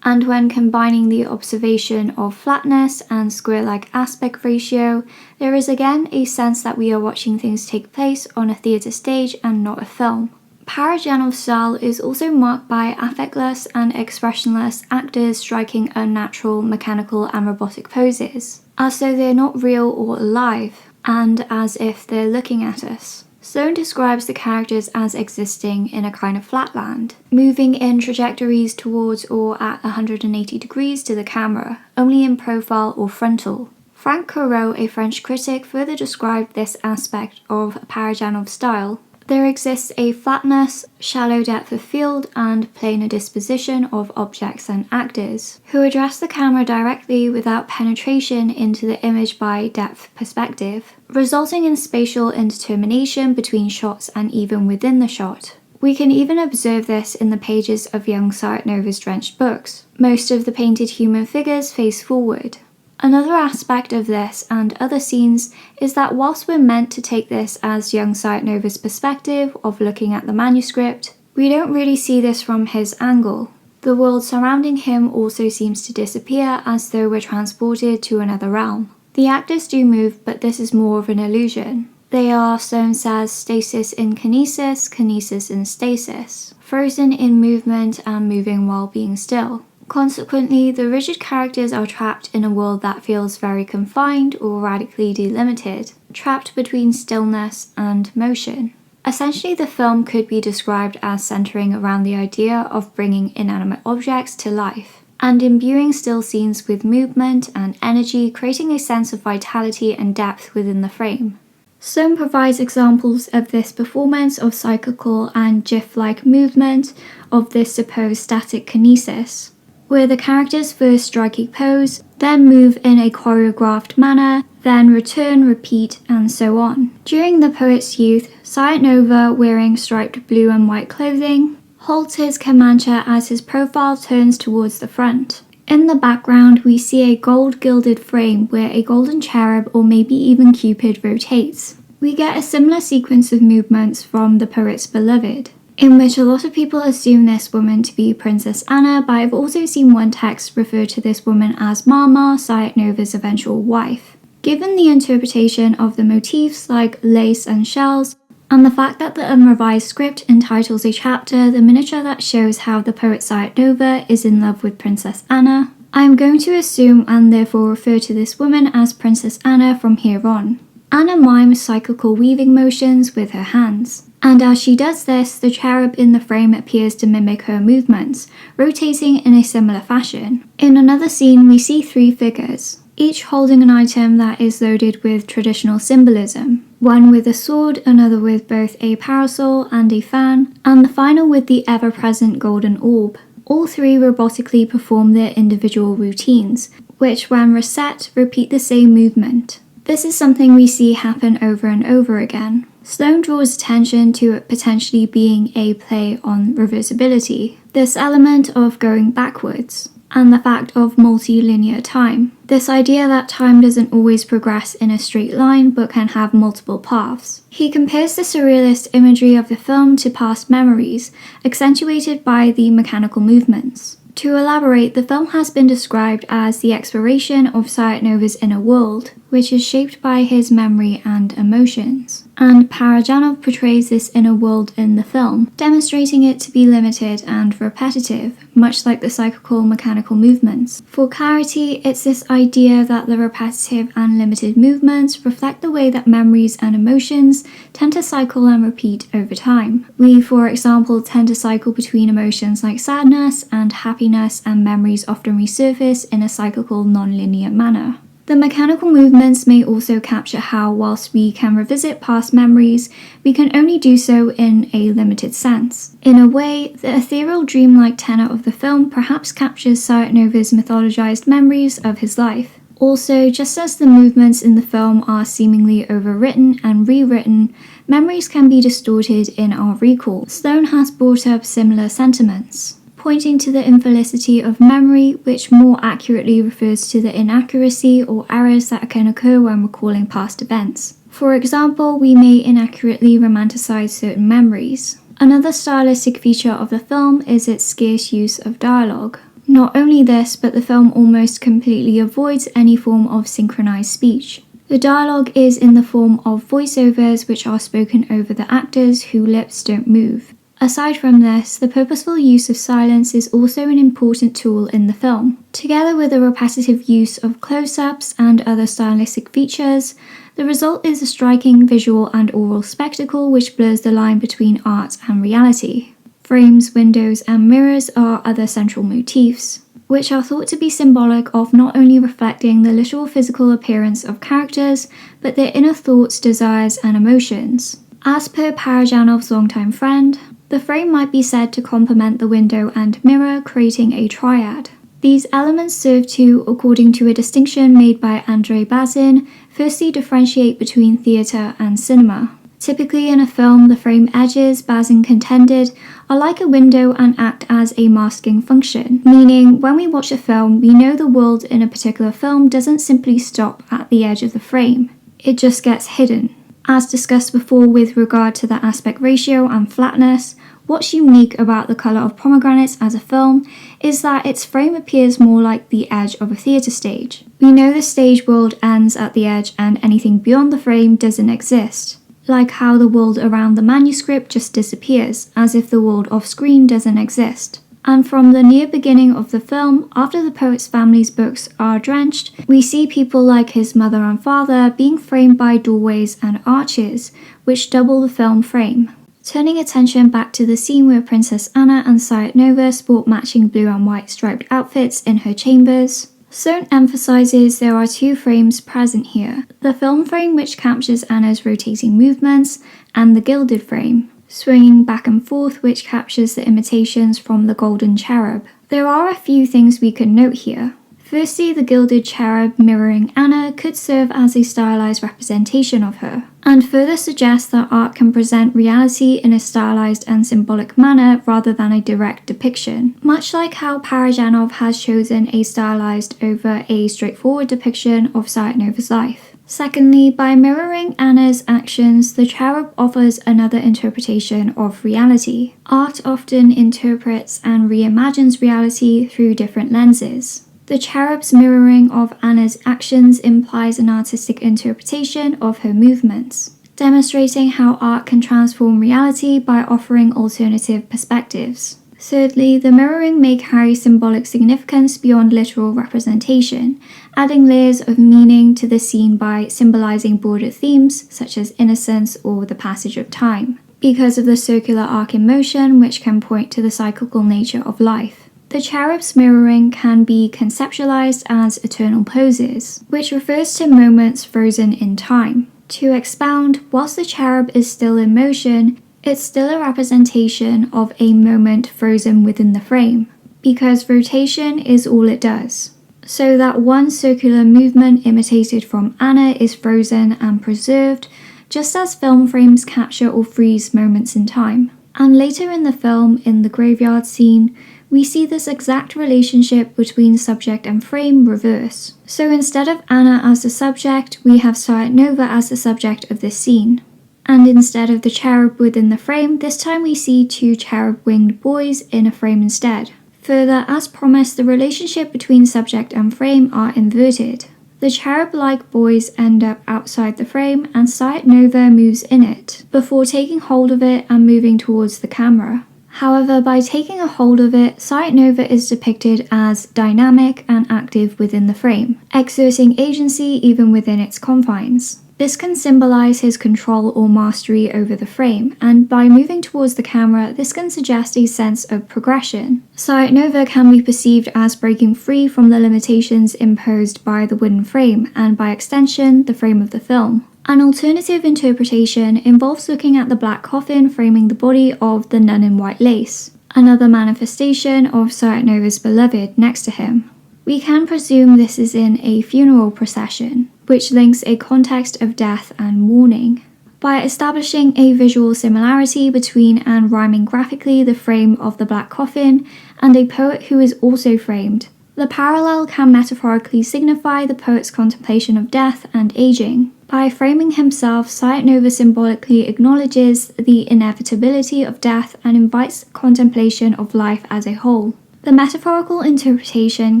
S1: And when combining the observation of flatness and square-like aspect ratio, there is again a sense that we are watching things take place on a theatre stage and not a film. Parajanov's style is also marked by affectless and expressionless actors striking unnatural, mechanical and robotic poses, as though they're not real or alive, and as if they're looking at us. Sloan describes the characters as existing in a kind of flatland, moving in trajectories towards or at 180 degrees to the camera, only in profile or frontal. Frank Corot, a French critic, further described this aspect of Parajanov's style. There exists a flatness, shallow depth of field, and planar disposition of objects and actors, who address the camera directly without penetration into the image by depth perspective, resulting in spatial indetermination between shots and even within the shot. We can even observe this in the pages of young Sayat-Nova's Drenched Books. Most of the painted human figures face forward. Another aspect of this and other scenes is that whilst we're meant to take this as young Sayat-Nova's perspective of looking at the manuscript, we don't really see this from his angle. The world surrounding him also seems to disappear, as though we're transported to another realm. The actors do move, but this is more of an illusion. They are, Sloan says, stasis in kinesis, kinesis in stasis, frozen in movement and moving while being still. Consequently, the rigid characters are trapped in a world that feels very confined or radically delimited, trapped between stillness and motion. Essentially, the film could be described as centering around the idea of bringing inanimate objects to life, and imbuing still scenes with movement and energy, creating a sense of vitality and depth within the frame. Sloan provides examples of this performance of cyclical and GIF-like movement of this supposed static kinesis, where the characters first strike a pose, then move in a choreographed manner, then return, repeat, and so on. During the poet's youth, Sayat-Nova, wearing striped blue and white clothing, holds his Kamancha as his profile turns towards the front. In the background, we see a gold-gilded frame where a golden cherub or maybe even Cupid rotates. We get a similar sequence of movements from the poet's beloved, in which a lot of people assume this woman to be Princess Anna, but I've also seen one text refer to this woman as Mama, Sayat-Nova's eventual wife. Given the interpretation of the motifs like lace and shells, and the fact that the unrevised script entitles a chapter the miniature that shows how the poet Sayat-Nova is in love with Princess Anna, I am going to assume and therefore refer to this woman as Princess Anna from here on. Anna mimes cyclical weaving motions with her hands, and as she does this, the cherub in the frame appears to mimic her movements, rotating in a similar fashion. In another scene, we see three figures, each holding an item that is loaded with traditional symbolism, one with a sword, another with both a parasol and a fan, and the final with the ever-present golden orb. All three robotically perform their individual routines, which when reset, repeat the same movement. This is something we see happen over and over again. Sloan draws attention to it potentially being a play on reversibility, this element of going backwards, and the fact of multi-linear time. This idea that time doesn't always progress in a straight line but can have multiple paths. He compares the surrealist imagery of the film to past memories, accentuated by the mechanical movements. To elaborate, the film has been described as the exploration of Sayat-Nova's inner world, which is shaped by his memory and emotions. And Parajanov portrays this inner world in the film, demonstrating it to be limited and repetitive, much like the cyclical mechanical movements. For clarity, it's this idea that the repetitive and limited movements reflect the way that memories and emotions tend to cycle and repeat over time. We, for example, tend to cycle between emotions like sadness and happiness, and memories often resurface in a cyclical non-linear manner. The mechanical movements may also capture how, whilst we can revisit past memories, we can only do so in a limited sense. In a way, the ethereal dreamlike tenor of the film perhaps captures Sayat-Nova's mythologized memories of his life. Also, just as the movements in the film are seemingly overwritten and rewritten, memories can be distorted in our recall. Sloan has brought up similar sentiments, pointing to the infelicity of memory, which more accurately refers to the inaccuracy or errors that can occur when recalling past events. For example, we may inaccurately romanticize certain memories. Another stylistic feature of the film is its scarce use of dialogue. Not only this, but the film almost completely avoids any form of synchronized speech. The dialogue is in the form of voiceovers which are spoken over the actors whose lips don't move. Aside from this, the purposeful use of silence is also an important tool in the film. Together with the repetitive use of close-ups and other stylistic features, the result is a striking visual and oral spectacle which blurs the line between art and reality. Frames, windows, and mirrors are other central motifs, which are thought to be symbolic of not only reflecting the literal physical appearance of characters, but their inner thoughts, desires, and emotions. As per Parajanov's longtime friend, the frame might be said to complement the window and mirror, creating a triad. These elements serve to, according to a distinction made by Andrei Bazin, firstly differentiate between theatre and cinema. Typically in a film, the frame edges, Bazin contended, are like a window and act as a masking function, meaning when we watch a film, we know the world in a particular film doesn't simply stop at the edge of the frame, it just gets hidden. As discussed before with regard to the aspect ratio and flatness, What's unique about The Colour of Pomegranates as a film is that its frame appears more like the edge of a theatre stage. We know the stage world ends at the edge and anything beyond the frame doesn't exist, like how the world around the manuscript just disappears, as if the world off-screen doesn't exist. And from the near beginning of the film, after the poet's family's books are drenched, we see people like his mother and father being framed by doorways and arches, which double the film frame. Turning attention back to the scene where Princess Anna and Sayat-Nova sport matching blue and white striped outfits in her chambers, Sohn emphasizes there are two frames present here, the film frame which captures Anna's rotating movements, and the gilded frame, swinging back and forth, which captures the imitations from the golden cherub. There are a few things we can note here. Firstly, the gilded cherub mirroring Anna could serve as a stylized representation of her, and further suggests that art can present reality in a stylized and symbolic manner rather than a direct depiction, much like how Parajanov has chosen a stylized over a straightforward depiction of Sayat-Nova's life. Secondly, by mirroring Anna's actions, the cherub offers another interpretation of reality. Art often interprets and reimagines reality through different lenses. The cherub's mirroring of Anna's actions implies an artistic interpretation of her movements, demonstrating how art can transform reality by offering alternative perspectives. Thirdly, the mirroring may carry symbolic significance beyond literal representation, adding layers of meaning to the scene by symbolizing broader themes such as innocence or the passage of time, because of the circular arc in motion which can point to the cyclical nature of life. The cherub's mirroring can be conceptualized as eternal poses, which refers to moments frozen in time. To expound, whilst the cherub is still in motion, it's still a representation of a moment frozen within the frame, because rotation is all it does. So that one circular movement imitated from Anna is frozen and preserved, just as film frames capture or freeze moments in time. And later in the film, in the graveyard scene, we see this exact relationship between subject and frame reverse. So instead of Anna as the subject, we have Sayat-Nova as the subject of this scene. And instead of the cherub within the frame, this time we see two cherub-winged boys in a frame instead. Further, as promised, the relationship between subject and frame are inverted. The cherub-like boys end up outside the frame and Sayat-Nova moves in it, before taking hold of it and moving towards the camera. However, by taking a hold of it, Sayat-Nova is depicted as dynamic and active within the frame, exerting agency even within its confines. This can symbolize his control or mastery over the frame, and by moving towards the camera, this can suggest a sense of progression. Sayat-Nova can be perceived as breaking free from the limitations imposed by the wooden frame, and by extension, the frame of the film. An alternative interpretation involves looking at the black coffin framing the body of the nun in white lace, another manifestation of Sayat-Nova's beloved next to him. We can presume this is in a funeral procession, which links a context of death and mourning. By establishing a visual similarity between and rhyming graphically the frame of the black coffin and a poet who is also framed, the parallel can metaphorically signify the poet's contemplation of death and aging. By framing himself, Sayat-Nova symbolically acknowledges the inevitability of death and invites contemplation of life as a whole. The metaphorical interpretation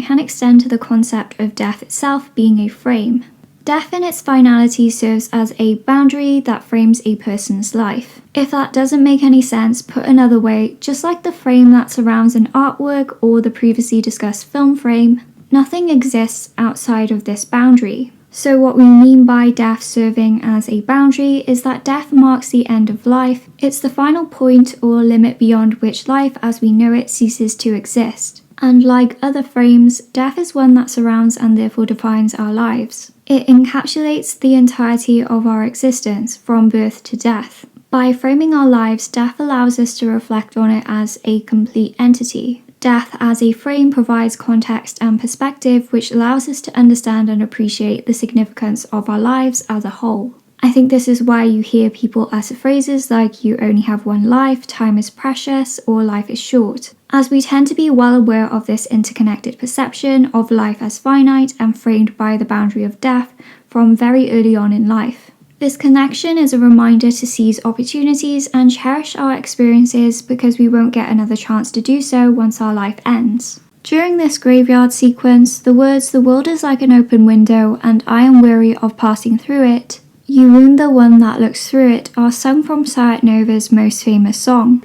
S1: can extend to the concept of death itself being a frame. Death in its finality serves as a boundary that frames a person's life. If that doesn't make any sense, put another way, just like the frame that surrounds an artwork or the previously discussed film frame, nothing exists outside of this boundary. So what we mean by death serving as a boundary is that death marks the end of life. It's the final point or limit beyond which life as we know it ceases to exist. And like other frames, death is one that surrounds and therefore defines our lives. It encapsulates the entirety of our existence from birth to death. By framing our lives, death allows us to reflect on it as a complete entity. Death as a frame provides context and perspective which allows us to understand and appreciate the significance of our lives as a whole. I think this is why you hear people utter phrases like "you only have one life," "time is precious," or "life is short," as we tend to be well aware of this interconnected perception of life as finite and framed by the boundary of death from very early on in life. This connection is a reminder to seize opportunities and cherish our experiences because we won't get another chance to do so once our life ends. During this graveyard sequence, the words "the world is like an open window and I am weary of passing through it, you wound the one that looks through it" are sung from Sayat-Nova's most famous song.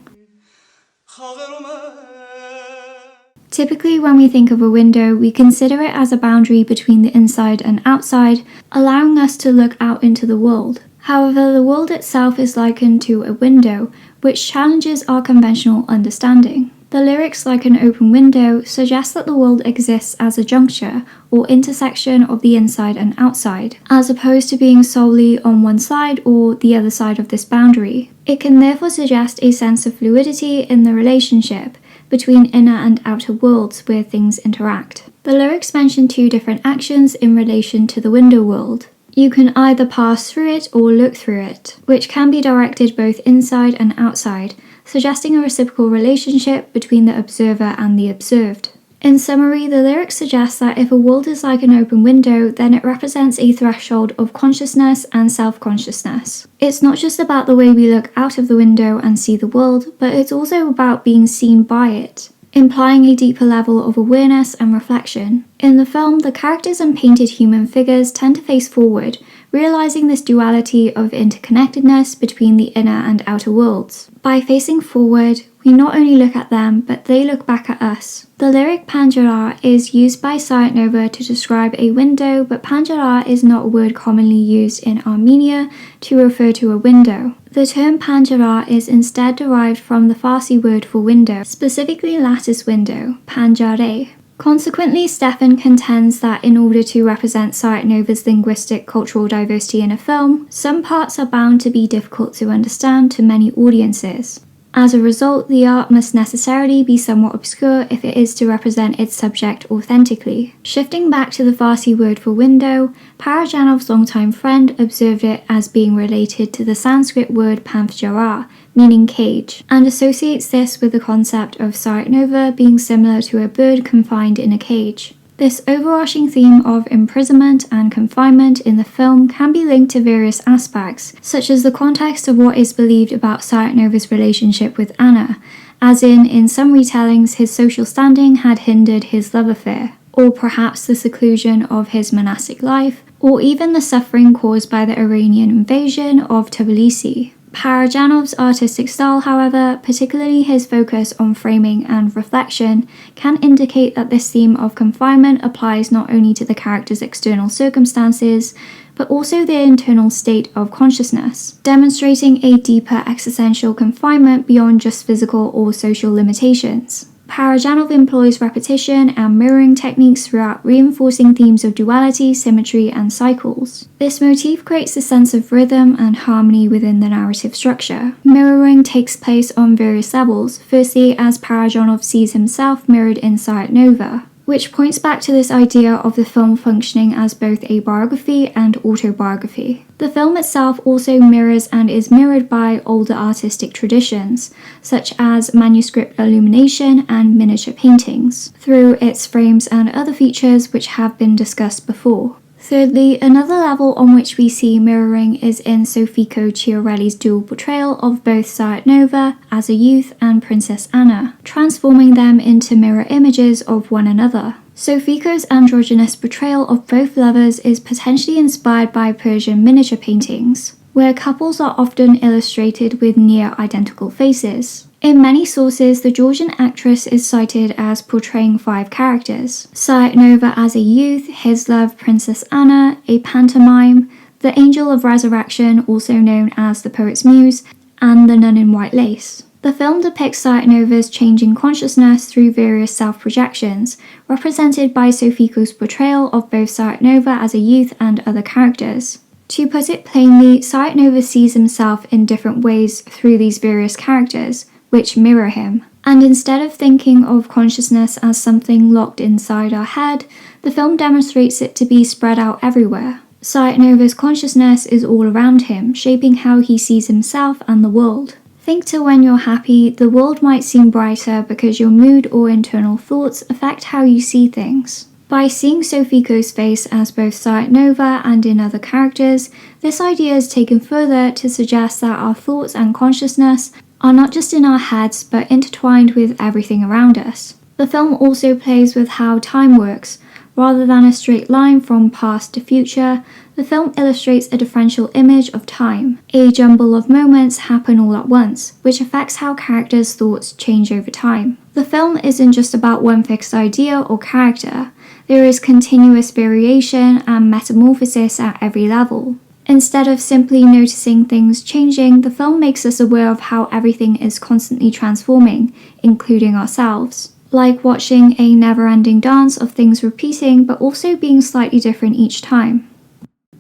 S1: Typically, when we think of a window, we consider it as a boundary between the inside and outside, allowing us to look out into the world. However, the world itself is likened to a window, which challenges our conventional understanding. The lyrics "like an open window" suggest that the world exists as a juncture or intersection of the inside and outside, as opposed to being solely on one side or the other side of this boundary. It can therefore suggest a sense of fluidity in the relationship between inner and outer worlds where things interact. The lyrics mention two different actions in relation to the window world. You can either pass through it or look through it, which can be directed both inside and outside, suggesting a reciprocal relationship between the observer and the observed. In summary, the lyrics suggest that if a world is like an open window, then it represents a threshold of consciousness and self-consciousness. It's not just about the way we look out of the window and see the world, but it's also about being seen by it, implying a deeper level of awareness and reflection. In the film, the characters and painted human figures tend to face forward, realizing this duality of interconnectedness between the inner and outer worlds. By facing forward, we not only look at them, but they look back at us. The lyric "Panjara" is used by Sayat-Nova to describe a window, but Panjara is not a word commonly used in Armenia to refer to a window. The term Panjara is instead derived from the Farsi word for window, specifically lattice window, Panjare. Consequently, Stefan contends that in order to represent Sayat-Nova's linguistic cultural diversity in a film, some parts are bound to be difficult to understand to many audiences. As a result, the art must necessarily be somewhat obscure if it is to represent its subject authentically. Shifting back to the Farsi word for window, Parajanov's longtime friend observed it as being related to the Sanskrit word panjara, meaning cage, and associates this with the concept of Sayat-Nova being similar to a bird confined in a cage. This overarching theme of imprisonment and confinement in the film can be linked to various aspects, such as the context of what is believed about Sayat-Nova's relationship with Anna, as in some retellings his social standing had hindered his love affair, or perhaps the seclusion of his monastic life, or even the suffering caused by the Iranian invasion of Tbilisi. Parajanov's artistic style, however, particularly his focus on framing and reflection, can indicate that this theme of confinement applies not only to the character's external circumstances, but also their internal state of consciousness, demonstrating a deeper existential confinement beyond just physical or social limitations. Parajanov employs repetition and mirroring techniques throughout, reinforcing themes of duality, symmetry, and cycles. This motif creates a sense of rhythm and harmony within the narrative structure. Mirroring takes place on various levels, firstly as Parajanov sees himself mirrored in Sayat-Nova, which points back to this idea of the film functioning as both a biography and autobiography. The film itself also mirrors and is mirrored by older artistic traditions, such as manuscript illumination and miniature paintings, through its frames and other features which have been discussed before. Thirdly, another level on which we see mirroring is in Sofiko Chiaureli's dual portrayal of both Sayat-Nova as a youth and Princess Anna, transforming them into mirror images of one another. Sofiko's androgynous portrayal of both lovers is potentially inspired by Persian miniature paintings, where couples are often illustrated with near-identical faces. In many sources, the Georgian actress is cited as portraying 5 characters: Sayat-Nova as a youth, his love Princess Anna, a pantomime, the Angel of Resurrection, also known as the Poet's Muse, and the Nun in White Lace. The film depicts Sayat-Nova's changing consciousness through various self-projections, represented by Sofiko's portrayal of both Sayat-Nova as a youth and other characters. To put it plainly, Sayat-Nova sees himself in different ways through these various characters, which mirror him. And instead of thinking of consciousness as something locked inside our head, the film demonstrates it to be spread out everywhere. Sayat-Nova's consciousness is all around him, shaping how he sees himself and the world. Think to when you're happy, the world might seem brighter because your mood or internal thoughts affect how you see things. By seeing Sofiko's face as both Sayat-Nova and in other characters, this idea is taken further to suggest that our thoughts and consciousness are not just in our heads but intertwined with everything around us. The film also plays with how time works. Rather than a straight line from past to future, the film illustrates a differential image of time. A jumble of moments happen all at once, which affects how characters' thoughts change over time. The film isn't just about one fixed idea or character. There is continuous variation and metamorphosis at every level. Instead of simply noticing things changing, the film makes us aware of how everything is constantly transforming, including ourselves. Like watching a never-ending dance of things repeating but also being slightly different each time.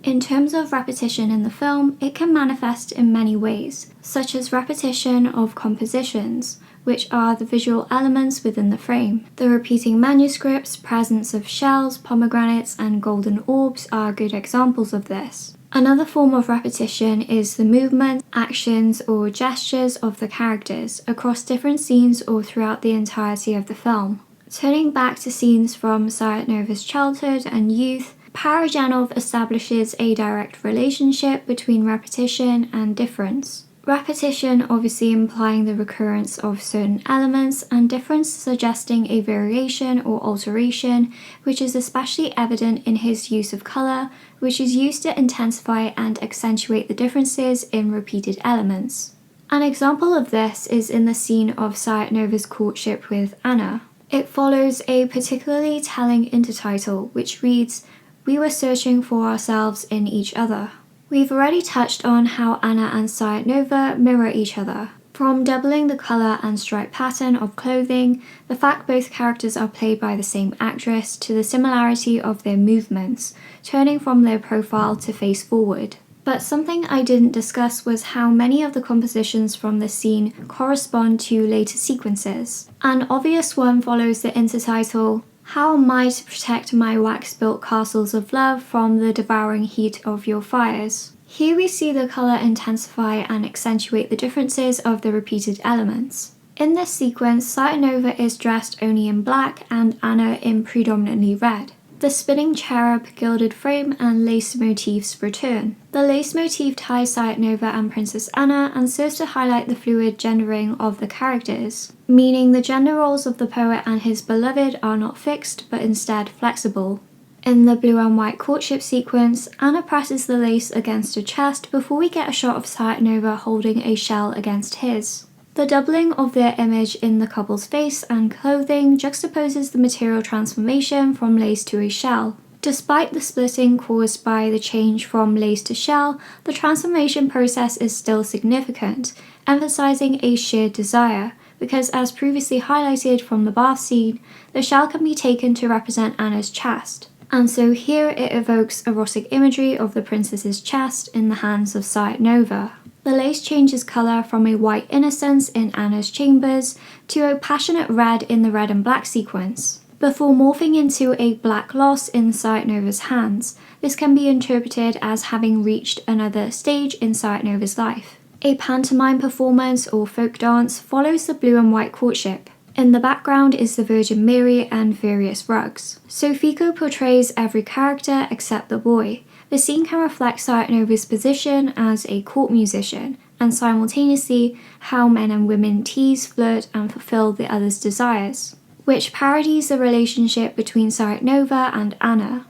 S1: In terms of repetition in the film, it can manifest in many ways, such as repetition of compositions, which are the visual elements within the frame. The repeating manuscripts, presence of shells, pomegranates, and golden orbs are good examples of this. Another form of repetition is the movement, actions, or gestures of the characters across different scenes or throughout the entirety of the film. Turning back to scenes from Sayat-Nova's childhood and youth, Parajanov establishes a direct relationship between repetition and difference. Repetition obviously implying the recurrence of certain elements, and difference suggesting a variation or alteration, which is especially evident in his use of colour, which is used to intensify and accentuate the differences in repeated elements. An example of this is in the scene of Sayat-Nova's courtship with Anna. It follows a particularly telling intertitle, which reads, "We were searching for ourselves in each other." We've already touched on how Anna and Sayat-Nova mirror each other. From doubling the colour and stripe pattern of clothing, the fact both characters are played by the same actress, to the similarity of their movements, turning from their profile to face forward. But something I didn't discuss was how many of the compositions from this scene correspond to later sequences. An obvious one follows the intertitle, "How am I to protect my wax-built castles of love from the devouring heat of your fires?" Here we see the colour intensify and accentuate the differences of the repeated elements. In this sequence, Sayat-Nova is dressed only in black and Anna in predominantly red. The spinning cherub, gilded frame, and lace motifs return. The lace motif ties Sayat-Nova and Princess Anna and serves to highlight the fluid gendering of the characters, meaning the gender roles of the poet and his beloved are not fixed but instead flexible. In the blue and white courtship sequence, Anna presses the lace against her chest before we get a shot of Sayat-Nova holding a shell against his. The doubling of their image in the couple's face and clothing juxtaposes the material transformation from lace to a shell. Despite the splitting caused by the change from lace to shell, the transformation process is still significant, emphasizing a shared desire, because as previously highlighted from the bath scene, the shell can be taken to represent Anna's chest. And so here it evokes erotic imagery of the princess's chest in the hands of Sayat-Nova. The lace changes colour from a white innocence in Anna's chambers to a passionate red in the red and black sequence, before morphing into a black loss in Sayat-Nova's hands. This can be interpreted as having reached another stage in Sayat-Nova's life. A pantomime performance or folk dance follows the blue and white courtship. In the background is the Virgin Mary and various rugs. Sofiko portrays every character except the boy. The scene can reflect Sayat-Nova's position as a court musician, and simultaneously how men and women tease, flirt, and fulfill the other's desires, which parodies the relationship between Sayat-Nova and Anna.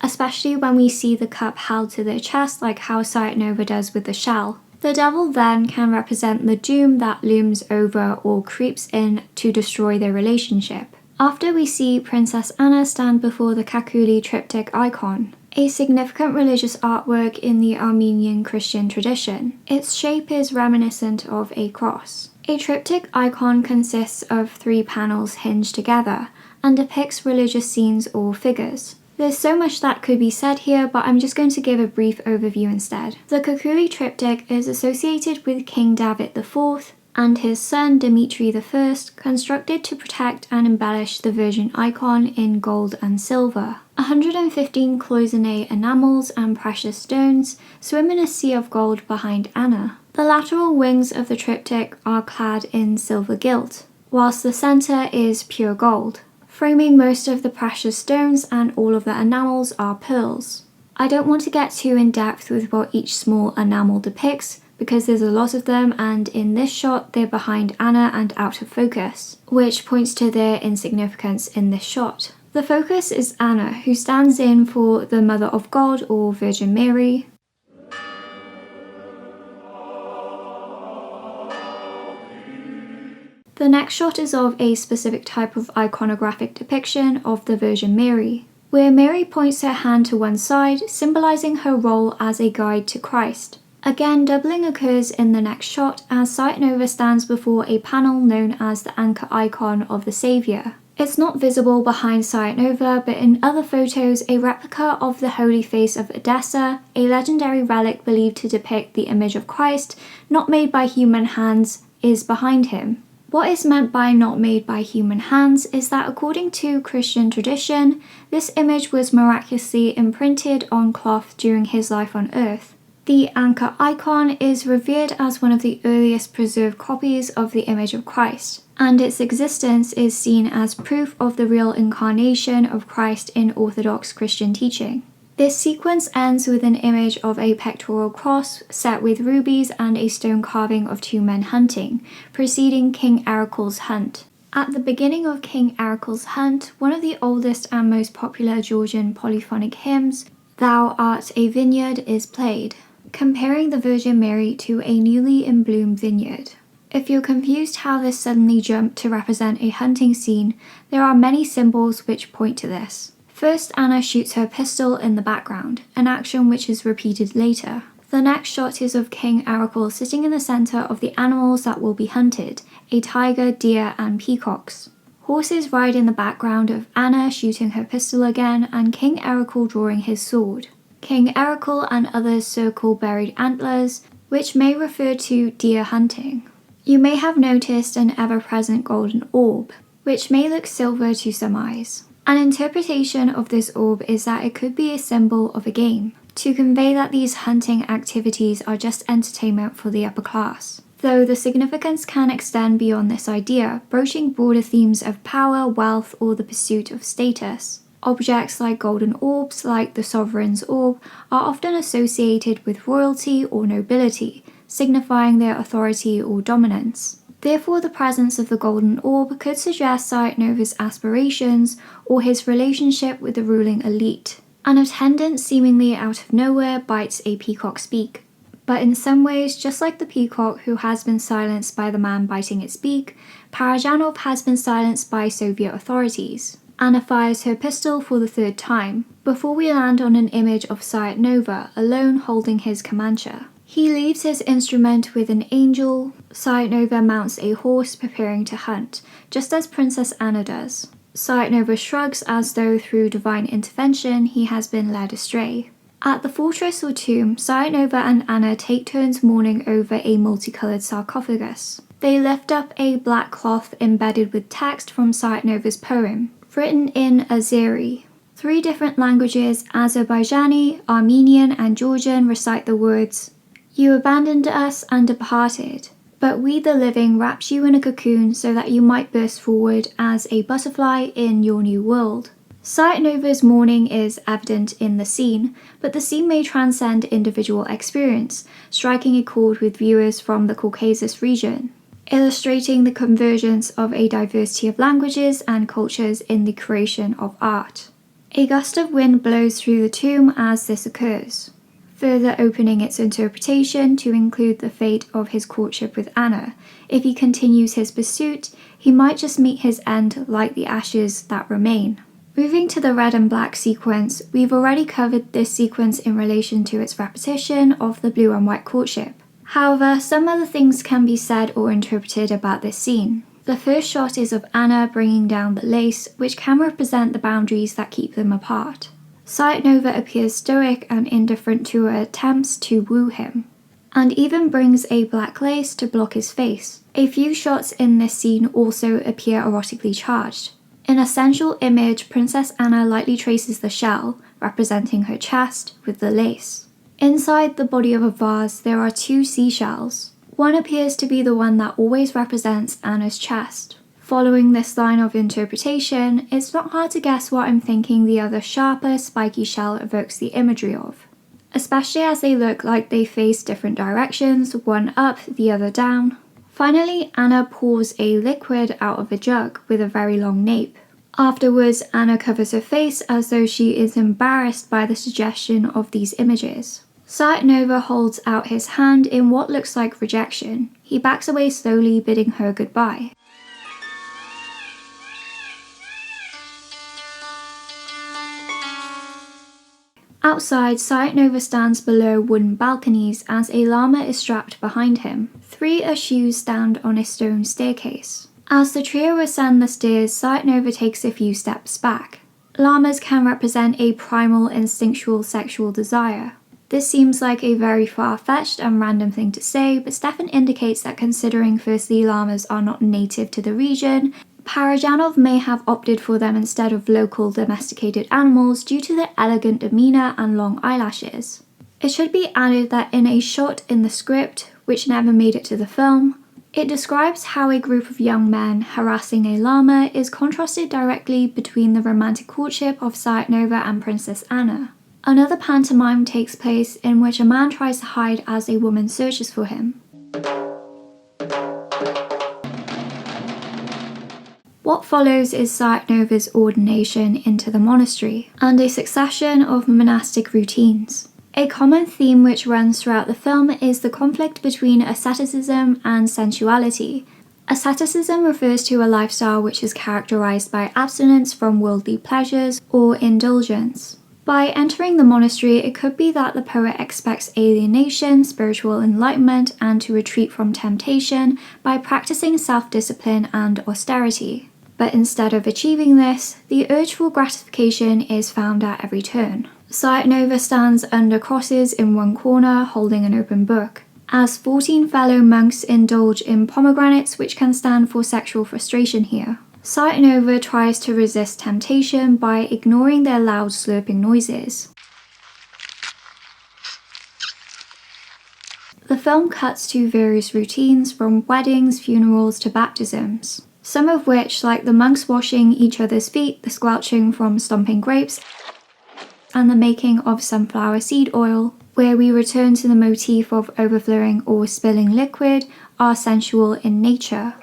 S1: Especially when we see the cup held to their chest like how Sayat-Nova does with the shell. The devil then can represent the doom that looms over or creeps in to destroy their relationship. After we see Princess Anna stand before the Khakuli Triptych icon, a significant religious artwork in the Armenian Christian tradition. Its shape is reminiscent of a cross. A triptych icon consists of 3 panels hinged together and depicts religious scenes or figures. There's so much that could be said here, but I'm just going to give a brief overview instead. The Khakuli Triptych is associated with King David IV, and his son Dmitri I, constructed to protect and embellish the Virgin icon in gold and silver. 115 cloisonné enamels and precious stones swim in a sea of gold behind Anna. The lateral wings of the triptych are clad in silver gilt, whilst the centre is pure gold. Framing most of the precious stones and all of the enamels are pearls. I don't want to get too in depth with what each small enamel depicts, because there's a lot of them, and in this shot they're behind Anna and out of focus, which points to their insignificance in this shot. The focus is Anna, who stands in for the Mother of God or Virgin Mary. The next shot is of a specific type of iconographic depiction of the Virgin Mary, where Mary points her hand to one side, symbolizing her role as a guide to Christ. Again, doubling occurs in the next shot as Sayat-Nova stands before a panel known as the anchor icon of the Saviour. It's not visible behind Sayat-Nova, but in other photos, a replica of the Holy Face of Edessa, a legendary relic believed to depict the image of Christ, not made by human hands, is behind him. What is meant by not made by human hands is that according to Christian tradition, this image was miraculously imprinted on cloth during his life on earth. The anchor icon is revered as one of the earliest preserved copies of the image of Christ, and its existence is seen as proof of the real incarnation of Christ in Orthodox Christian teaching. This sequence ends with an image of a pectoral cross set with rubies and a stone carving of two men hunting, preceding King Erekle's hunt. At the beginning of King Erekle's hunt, one of the oldest and most popular Georgian polyphonic hymns, Thou Art a Vineyard, is played, comparing the Virgin Mary to a newly in bloom vineyard. If you're confused how this suddenly jumped to represent a hunting scene, there are many symbols which point to this. First, Anna shoots her pistol in the background, an action which is repeated later. The next shot is of King Erekle sitting in the center of the animals that will be hunted, a tiger, deer, and peacocks. Horses ride in the background of Anna shooting her pistol again and King Erekle drawing his sword. King Erekle and others circle buried antlers, which may refer to deer hunting. You may have noticed an ever-present golden orb, which may look silver to some eyes. An interpretation of this orb is that it could be a symbol of a game, to convey that these hunting activities are just entertainment for the upper class. Though the significance can extend beyond this idea, broaching broader themes of power, wealth, or the pursuit of status. Objects like golden orbs, like the sovereign's orb, are often associated with royalty or nobility, signifying their authority or dominance. Therefore, the presence of the golden orb could suggest Sayat-Nova's aspirations or his relationship with the ruling elite. An attendant seemingly out of nowhere bites a peacock's beak. But in some ways, just like the peacock who has been silenced by the man biting its beak, Parajanov has been silenced by Soviet authorities. Anna fires her pistol for the third time, before we land on an image of Sayat-Nova alone holding his Kamancha. He leaves his instrument with an angel. Sayat-Nova mounts a horse preparing to hunt, just as Princess Anna does. Sayat-Nova shrugs as though through divine intervention he has been led astray. At the fortress or tomb, Sayat-Nova and Anna take turns mourning over a multicolored sarcophagus. They lift up a black cloth embedded with text from Sayat-Nova's poem, written in Azeri. 3 different languages, Azerbaijani, Armenian, and Georgian, recite the words, "You abandoned us and departed, but we the living wrapped you in a cocoon so that you might burst forward as a butterfly in your new world." Sayat-Nova's mourning is evident in the scene, but the scene may transcend individual experience, striking a chord with viewers from the Caucasus region, illustrating the convergence of a diversity of languages and cultures in the creation of art. A gust of wind blows through the tomb as this occurs, further opening its interpretation to include the fate of his courtship with Anna. If he continues his pursuit, he might just meet his end like the ashes that remain. Moving to the red and black sequence, we've already covered this sequence in relation to its repetition of the blue and white courtship. However, some other things can be said or interpreted about this scene. The first shot is of Anna bringing down the lace, which can represent the boundaries that keep them apart. Sayat-Nova appears stoic and indifferent to her attempts to woo him, and even brings a black lace to block his face, A few shots in this scene also appear erotically charged. In a sensual image, Princess Anna lightly traces the shell, representing her chest, with the lace. Inside the body of a vase, there are two seashells. One appears to be the one that always represents Anna's chest. Following this line of interpretation, it's not hard to guess what I'm thinking the other sharper, spiky shell evokes the imagery of, especially as they look like they face different directions, one up, the other down. Finally, Anna pours a liquid out of a jug with a very long nape. Afterwards, Anna covers her face as though she is embarrassed by the suggestion of these images. Sayat-Nova holds out his hand in what looks like rejection. He backs away slowly, bidding her goodbye. Outside, Sayat-Nova stands below wooden balconies as a llama is strapped behind him. 3 eschewes stand on a stone staircase. As the trio ascend the stairs, Sayat-Nova takes a few steps back. Llamas can represent a primal, instinctual sexual desire. This seems like a very far-fetched and random thing to say, but Stefan indicates that considering firstly llamas are not native to the region, Parajanov may have opted for them instead of local domesticated animals due to their elegant demeanour and long eyelashes. It should be added that in a shot in the script, which never made it to the film, it describes how a group of young men harassing a llama is contrasted directly between the romantic courtship of Sayat-Nova and Princess Anna. Another pantomime takes place in which a man tries to hide as a woman searches for him. What follows is Sayat-Nova's ordination into the monastery, and a succession of monastic routines. A common theme which runs throughout the film is the conflict between asceticism and sensuality. Asceticism refers to a lifestyle which is characterized by abstinence from worldly pleasures or indulgence. By entering the monastery, it could be that the poet expects alienation, spiritual enlightenment, and to retreat from temptation by practicing self-discipline and austerity. But instead of achieving this, the urge for gratification is found at every turn. Sayat-Nova stands under crosses in one corner, holding an open book, as 14 fellow monks indulge in pomegranates, which can stand for sexual frustration here. Sayat-Nova tries to resist temptation by ignoring their loud slurping noises. The film cuts to various routines from weddings, funerals to baptisms, some of which, like the monks washing each other's feet, the squelching from stomping grapes, and the making of sunflower seed oil, where we return to the motif of overflowing or spilling liquid, are sensual in nature.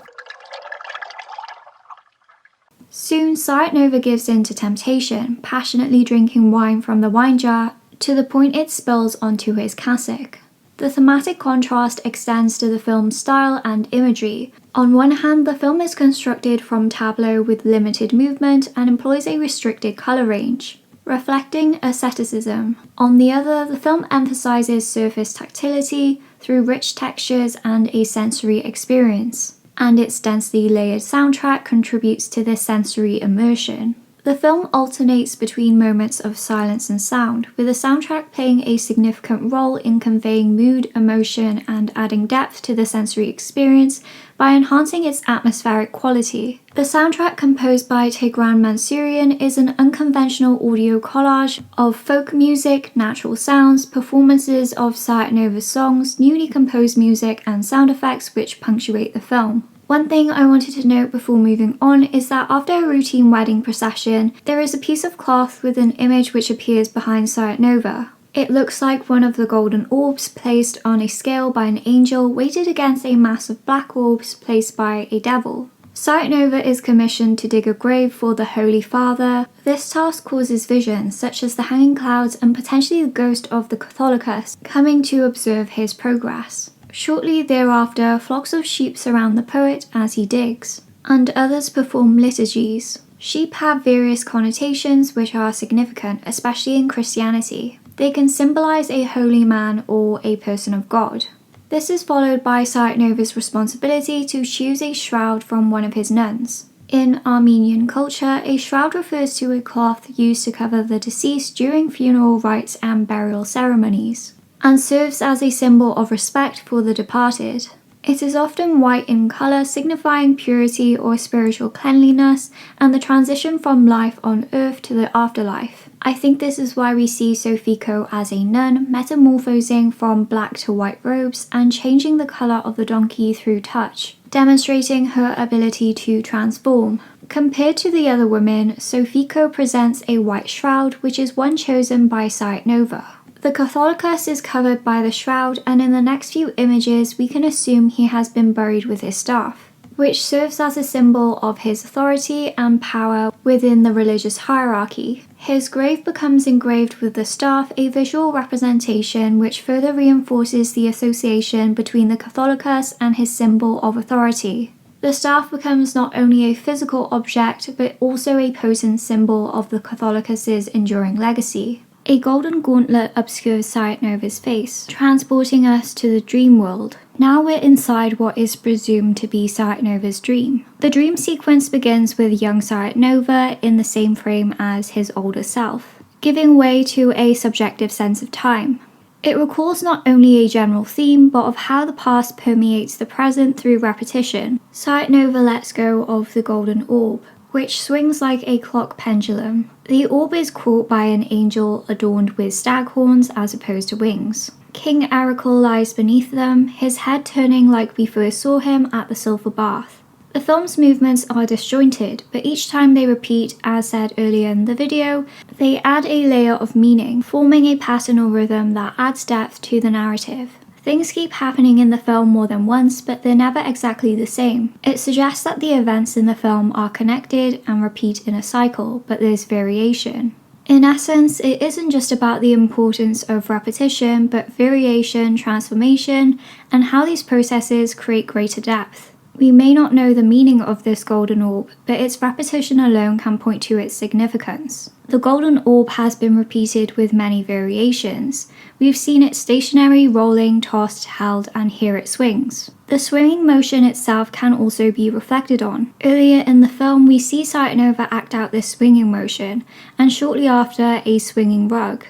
S1: Soon, Sayat-Nova gives in to temptation, passionately drinking wine from the wine jar to the point it spills onto his cassock. The thematic contrast extends to the film's style and imagery. On one hand, the film is constructed from tableau with limited movement and employs a restricted colour range, reflecting asceticism. On the other, the film emphasises surface tactility through rich textures and a sensory experience, and its densely layered soundtrack contributes to this sensory immersion. The film alternates between moments of silence and sound, with the soundtrack playing a significant role in conveying mood, emotion, and adding depth to the sensory experience by enhancing its atmospheric quality. The soundtrack, composed by Tigran Mansourian, is an unconventional audio collage of folk music, natural sounds, performances of Sayat-Nova's songs, newly composed music, and sound effects which punctuate the film. One thing I wanted to note before moving on is that after a routine wedding procession, there is a piece of cloth with an image which appears behind Sayat-Nova. It looks like one of the golden orbs placed on a scale by an angel weighted against a mass of black orbs placed by a devil. Sayat-Nova is commissioned to dig a grave for the Holy Father. This task causes visions such as the hanging clouds and potentially the ghost of the Catholicus coming to observe his progress. Shortly thereafter, flocks of sheep surround the poet as he digs, and others perform liturgies. Sheep have various connotations which are significant, especially in Christianity. They can symbolize a holy man or a person of God. This is followed by Sayat-Nova's responsibility to choose a shroud from one of his nuns. In Armenian culture, a shroud refers to a cloth used to cover the deceased during funeral rites and burial ceremonies, and serves as a symbol of respect for the departed. It is often white in colour, signifying purity or spiritual cleanliness and the transition from life on earth to the afterlife. I think this is why we see Sofiko as a nun, metamorphosing from black to white robes and changing the colour of the donkey through touch, demonstrating her ability to transform. Compared to the other women, Sofiko presents a white shroud, which is one chosen by Sayat-Nova. The Catholicus is covered by the shroud, and in the next few images we can assume he has been buried with his staff, which serves as a symbol of his authority and power within the religious hierarchy. His grave becomes engraved with the staff, a visual representation which further reinforces the association between the Catholicus and his symbol of authority. The staff becomes not only a physical object, but also a potent symbol of the Catholicus's enduring legacy. A golden gauntlet obscures Sayat-Nova's face, transporting us to the dream world. Now we're inside what is presumed to be Sayat-Nova's dream. The dream sequence begins with young Sayat-Nova in the same frame as his older self, giving way to a subjective sense of time. It recalls not only a general theme, but of how the past permeates the present through repetition. Sayat-Nova lets go of the golden orb, which swings like a clock pendulum. The orb is caught by an angel adorned with stag horns as opposed to wings. King Erekle lies beneath them, his head turning like we first saw him at the silver bath. The film's movements are disjointed, but each time they repeat, as said earlier in the video, they add a layer of meaning, forming a pattern or rhythm that adds depth to the narrative. Things keep happening in the film more than once, but they're never exactly the same. It suggests that the events in the film are connected and repeat in a cycle, but there's variation. In essence, it isn't just about the importance of repetition, but variation, transformation, and how these processes create greater depth. We may not know the meaning of this golden orb, but its repetition alone can point to its significance. The golden orb has been repeated with many variations. We've seen it stationary, rolling, tossed, held, and here it swings. The swinging motion itself can also be reflected on. Earlier in the film, we see Sayat-Nova act out this swinging motion, and shortly after, a swinging rug.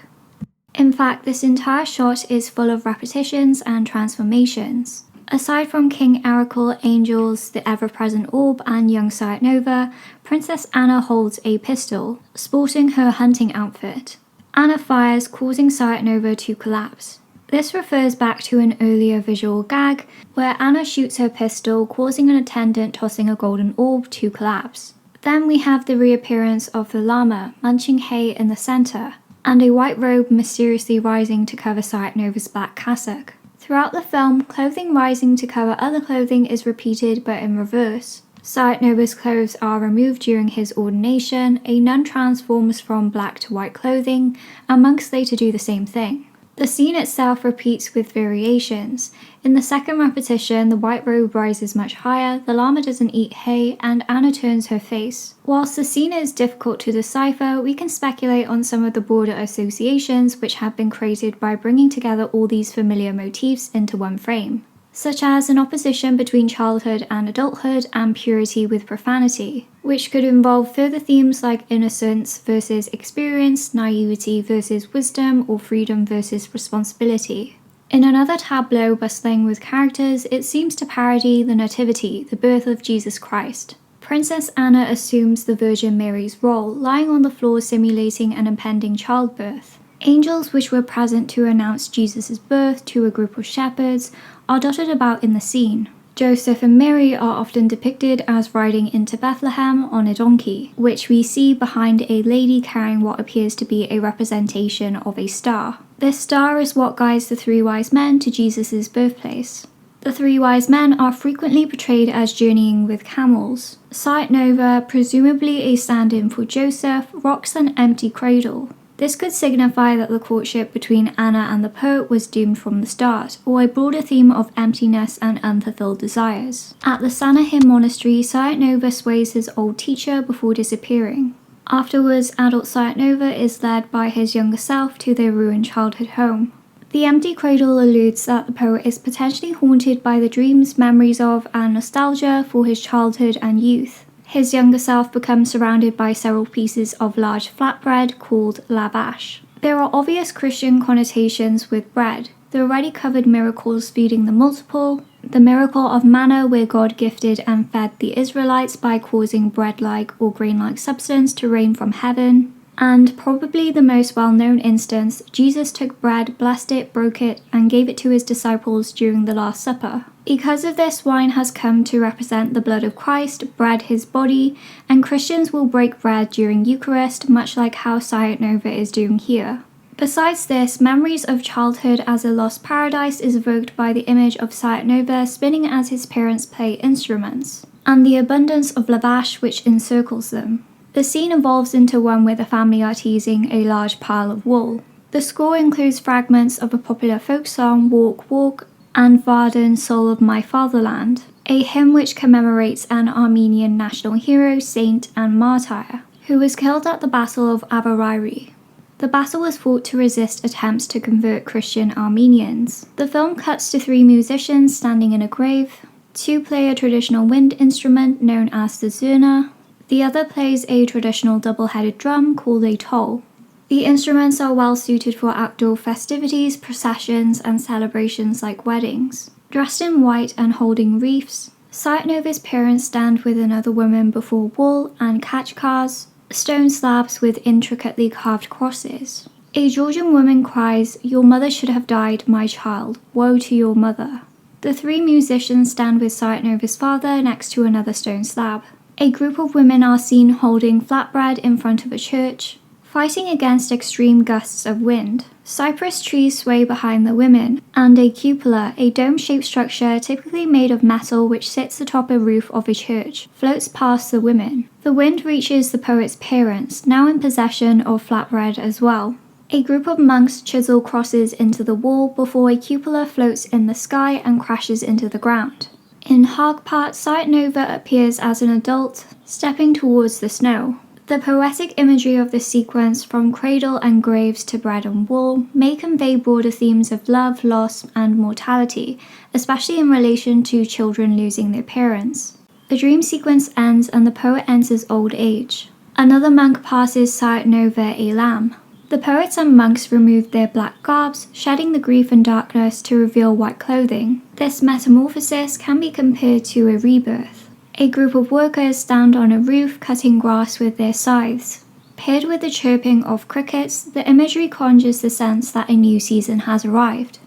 S1: In fact, this entire shot is full of repetitions and transformations. Aside from King Erekle, angels, the ever-present orb, and young Sayat-Nova, Princess Anna holds a pistol, sporting her hunting outfit. Anna fires, causing Sayat-Nova to collapse. This refers back to an earlier visual gag, where Anna shoots her pistol, causing an attendant tossing a golden orb to collapse. Then we have the reappearance of the llama, munching hay in the center, and a white robe mysteriously rising to cover Sayat-Nova's black cassock. Throughout the film, clothing rising to cover other clothing is repeated but in reverse. Sayat-Nova's clothes are removed during his ordination, a nun transforms from black to white clothing, and monks later do the same thing. The scene itself repeats with variations. In the second repetition, the white robe rises much higher, the llama doesn't eat hay, and Anna turns her face. Whilst the scene is difficult to decipher, we can speculate on some of the broader associations which have been created by bringing together all these familiar motifs into one frame, such as an opposition between childhood and adulthood and purity with profanity, which could involve further themes like innocence versus experience, naivety versus wisdom, or freedom versus responsibility. In another tableau bustling with characters, it seems to parody the Nativity, the birth of Jesus Christ. Princess Anna assumes the Virgin Mary's role, lying on the floor simulating an impending childbirth. Angels which were present to announce Jesus' birth to a group of shepherds are dotted about in the scene. Joseph and Mary are often depicted as riding into Bethlehem on a donkey, which we see behind a lady carrying what appears to be a representation of a star. This star is what guides the three wise men to Jesus' birthplace. The three wise men are frequently portrayed as journeying with camels. Sayat-Nova, presumably a stand-in for Joseph, rocks an empty cradle. This could signify that the courtship between Anna and the poet was doomed from the start, or a broader theme of emptiness and unfulfilled desires. At the Sanahim monastery, Sayat-Nova sways his old teacher before disappearing. Afterwards, adult Sayat-Nova is led by his younger self to their ruined childhood home. The empty cradle alludes that the poet is potentially haunted by the dreams, memories of, and nostalgia for his childhood and youth. His younger self becomes surrounded by several pieces of large flatbread called lavash. There are obvious Christian connotations with bread, the already covered miracles feeding the multiple, the miracle of manna where God gifted and fed the Israelites by causing bread-like or grain-like substance to rain from heaven. And probably the most well-known instance, Jesus took bread, blessed it, broke it, and gave it to his disciples during the Last Supper. Because of this, wine has come to represent the blood of Christ, bread his body, and Christians will break bread during Eucharist, much like how Sayat-Nova is doing here. Besides this, memories of childhood as a lost paradise is evoked by the image of Sayat-Nova spinning as his parents play instruments, and the abundance of lavash which encircles them. The scene evolves into one where the family are teasing a large pile of wool. The score includes fragments of a popular folk song, Walk, Walk, and Varden, Soul of My Fatherland, a hymn which commemorates an Armenian national hero, saint, and martyr, who was killed at the Battle of Avarayri. The battle was fought to resist attempts to convert Christian Armenians. The film cuts to 3 musicians standing in a grave. 2 play a traditional wind instrument known as the zurna. The other plays a traditional double-headed drum called a tol. The instruments are well suited for outdoor festivities, processions, and celebrations like weddings. Dressed in white and holding wreaths, Sayat-Nova's parents stand with another woman before wool and kachkars, stone slabs with intricately carved crosses. A Georgian woman cries, "Your mother should have died, my child. Woe to your mother." The 3 musicians stand with Sayat-Nova's father next to another stone slab. A group of women are seen holding flatbread in front of a church, fighting against extreme gusts of wind. Cypress trees sway behind the women, and a cupola, a dome-shaped structure typically made of metal which sits atop a roof of a church, floats past the women. The wind reaches the poet's parents, now in possession of flatbread as well. A group of monks chisel crosses into the wall before a cupola floats in the sky and crashes into the ground. In Hagpat, Sayat-Nova appears as an adult, stepping towards the snow. The poetic imagery of the sequence, from cradle and graves to bread and wool, may convey broader themes of love, loss, and mortality, especially in relation to children losing their parents. The dream sequence ends and the poet enters old age. Another monk passes Sayat-Nova a lamb. The poets and monks remove their black garbs, shedding the grief and darkness to reveal white clothing. This metamorphosis can be compared to a rebirth. A group of workers stand on a roof cutting grass with their scythes. Paired with the chirping of crickets, the imagery conjures the sense that a new season has arrived.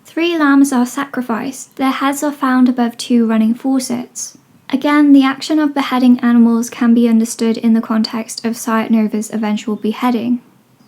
S1: Three lambs are sacrificed. Their heads are found above 2 running faucets. Again, the action of beheading animals can be understood in the context of Sayat-Nova's eventual beheading.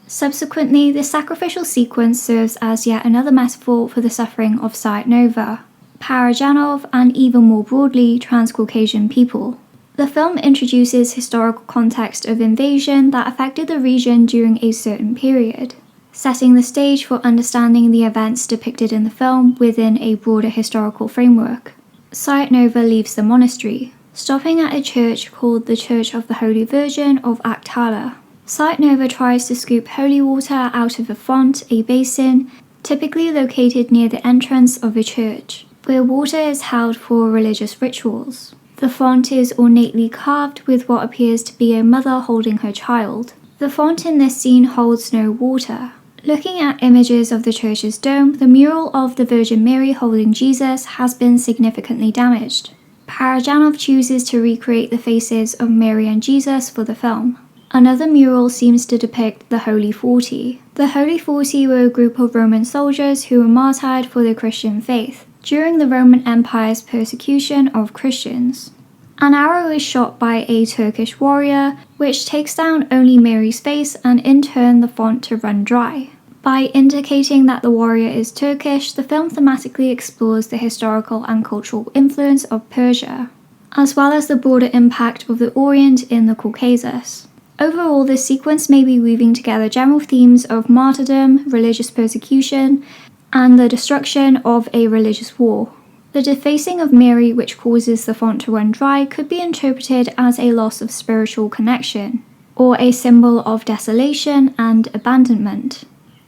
S1: Subsequently, the sacrificial sequence serves as yet another metaphor for the suffering of Sayat-Nova, Parajanov, and even more broadly, Transcaucasian people. The film introduces historical context of invasion that affected the region during a certain period, setting the stage for understanding the events depicted in the film within a broader historical framework. Sayat-Nova leaves the monastery, stopping at a church called the Church of the Holy Virgin of Aktala. Sayat-Nova tries to scoop holy water out of a font, a basin, typically located near the entrance of a church, where water is held for religious rituals. The font is ornately carved with what appears to be a mother holding her child. The font in this scene holds no water. Looking at images of the church's dome, the mural of the Virgin Mary holding Jesus has been significantly damaged. Parajanov chooses to recreate the faces of Mary and Jesus for the film. Another mural seems to depict the Holy 40. The Holy 40 were a group of Roman soldiers who were martyred for their Christian faith during the Roman Empire's persecution of Christians. An arrow is shot by a Turkish warrior, which takes down only Mary's face and in turn the font to run dry. By indicating that the warrior is Turkish, the film thematically explores the historical and cultural influence of Persia, as well as the broader impact of the Orient in the Caucasus. Overall, this sequence may be weaving together general themes of martyrdom, religious persecution, and the destruction of a religious war. The defacing of Mary, which causes the font to run dry, could be interpreted as a loss of spiritual connection, or a symbol of desolation and abandonment,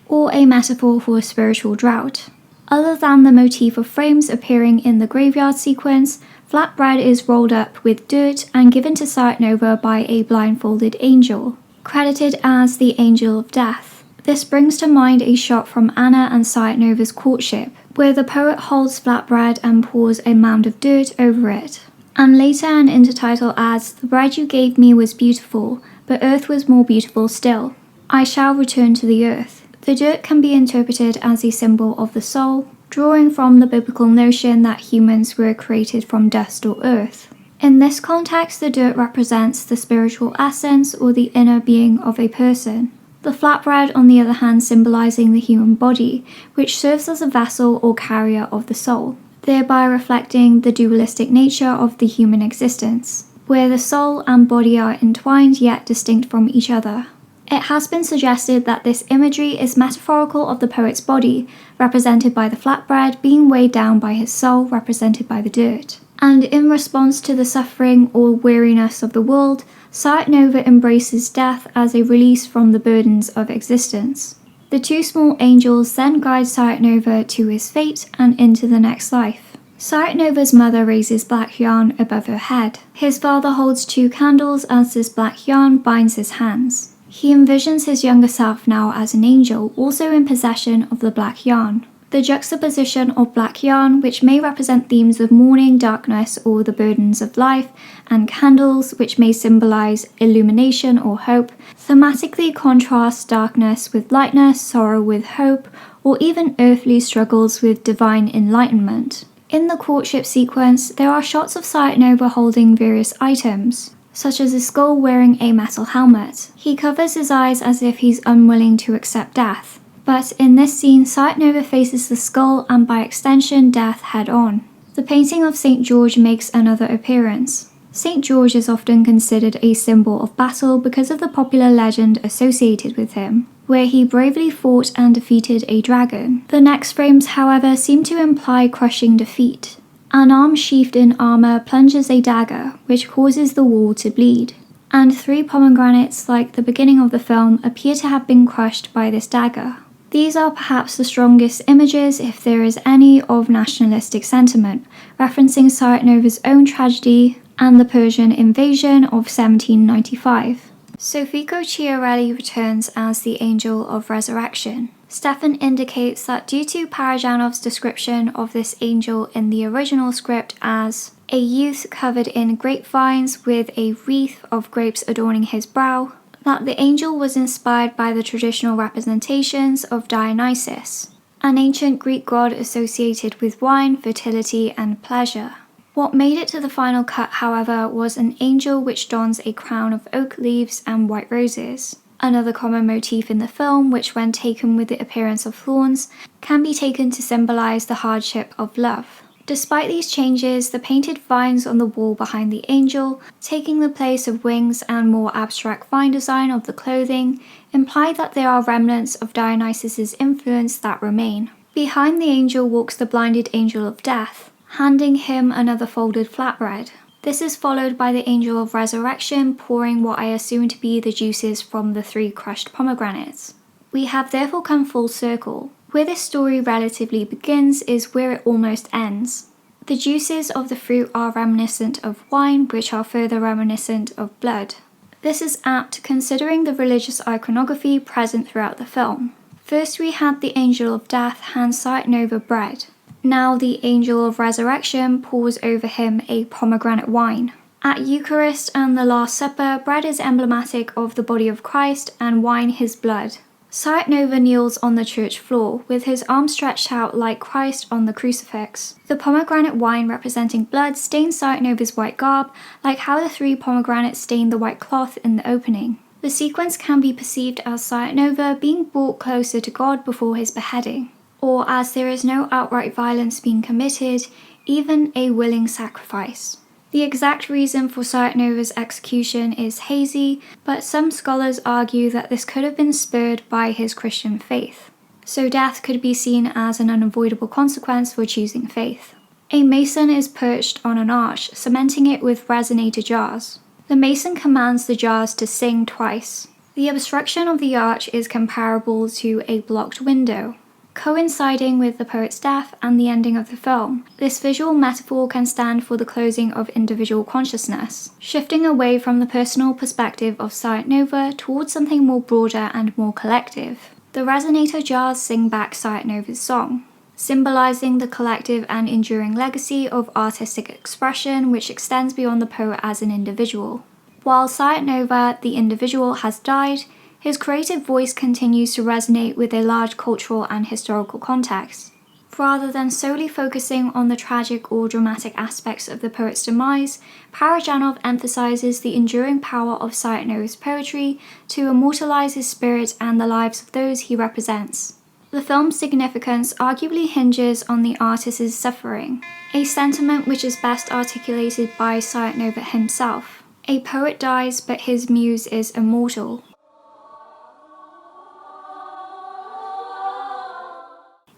S1: or a metaphor for a spiritual drought. Other than the motif of frames appearing in the graveyard sequence, flatbread is rolled up with dirt and given to Sayat-Nova by a blindfolded angel, credited as the Angel of Death. This brings to mind a shot from Anna and Sayat-Nova's courtship, where the poet holds flatbread and pours a mound of dirt over it. And later an intertitle adds, "The bread you gave me was beautiful, but earth was more beautiful still. I shall return to the earth." The dirt can be interpreted as a symbol of the soul, drawing from the biblical notion that humans were created from dust or earth. In this context, the dirt represents the spiritual essence or the inner being of a person. The flatbread, on the other hand, symbolizing the human body, which serves as a vessel or carrier of the soul, thereby reflecting the dualistic nature of the human existence, where the soul and body are entwined yet distinct from each other. It has been suggested that this imagery is metaphorical of the poet's body, represented by the flatbread, being weighed down by his soul, represented by the dirt. And in response to the suffering or weariness of the world, Sayat-Nova embraces death as a release from the burdens of existence. The two small angels then guide Sayat-Nova to his fate and into the next life. Sayat-Nova's mother raises black yarn above her head. His father holds 2 candles as this black yarn binds his hands. He envisions his younger self now as an angel, also in possession of the black yarn. The juxtaposition of black yarn, which may represent themes of mourning, darkness, or the burdens of life, and candles, which may symbolize illumination or hope, thematically contrasts darkness with lightness, sorrow with hope, or even earthly struggles with divine enlightenment. In the courtship sequence, there are shots of Sayat-Nova holding various items, such as a skull wearing a metal helmet. He covers his eyes as if he's unwilling to accept death. But in this scene, Sayat-Nova faces the skull and by extension death head on. The painting of St. George makes another appearance. St. George is often considered a symbol of battle because of the popular legend associated with him, where he bravely fought and defeated a dragon. The next frames, however, seem to imply crushing defeat. An arm sheathed in armor plunges a dagger, which causes the wall to bleed. And 3 pomegranates, like the beginning of the film, appear to have been crushed by this dagger. These are perhaps the strongest images, if there is any, of nationalistic sentiment, referencing Sayat-Nova's own tragedy and the Persian invasion of 1795. Sofiko Chiaureli returns as the Angel of Resurrection. Stefan indicates that due to Parajanov's description of this angel in the original script as a youth covered in grapevines with a wreath of grapes adorning his brow, that the angel was inspired by the traditional representations of Dionysus, an ancient Greek god associated with wine, fertility, and pleasure. What made it to the final cut, however, was an angel which dons a crown of oak leaves and white roses. Another common motif in the film, which when taken with the appearance of thorns, can be taken to symbolize the hardship of love. Despite these changes, the painted vines on the wall behind the angel, taking the place of wings and more abstract vine design of the clothing, imply that there are remnants of Dionysus' influence that remain. Behind the angel walks the blinded angel of death, handing him another folded flatbread. This is followed by the angel of resurrection pouring what I assume to be the juices from the 3 crushed pomegranates. We have therefore come full circle. Where this story relatively begins is where it almost ends. The juices of the fruit are reminiscent of wine, which are further reminiscent of blood. This is apt considering the religious iconography present throughout the film. First we had the angel of death hand Sayat-Nova bread. Now the angel of resurrection pours over him a pomegranate wine. At Eucharist and the Last Supper, bread is emblematic of the body of Christ and wine his blood. Sayat-Nova kneels on the church floor, with his arms stretched out like Christ on the crucifix. The pomegranate wine representing blood stains Sayat-Nova's white garb, like how the 3 pomegranates stained the white cloth in the opening. The sequence can be perceived as Sayat-Nova being brought closer to God before his beheading, or as there is no outright violence being committed, even a willing sacrifice. The exact reason for Sayat-Nova's execution is hazy, but some scholars argue that this could have been spurred by his Christian faith, so death could be seen as an unavoidable consequence for choosing faith. A mason is perched on an arch, cementing it with resonator jars. The mason commands the jars to sing twice. The obstruction of the arch is comparable to a blocked window, coinciding with the poet's death and the ending of the film. This visual metaphor can stand for the closing of individual consciousness, shifting away from the personal perspective of Sayat-Nova towards something more broader and more collective. The resonator jars sing back Sayat-Nova's song, symbolizing the collective and enduring legacy of artistic expression which extends beyond the poet as an individual. While Sayat-Nova, the individual, has died, his creative voice continues to resonate with a large cultural and historical context. Rather than solely focusing on the tragic or dramatic aspects of the poet's demise, Parajanov emphasizes the enduring power of Sayat-Nova's poetry to immortalize his spirit and the lives of those he represents. The film's significance arguably hinges on the artist's suffering, a sentiment which is best articulated by Sayat-Nova himself. A poet dies, but his muse is immortal.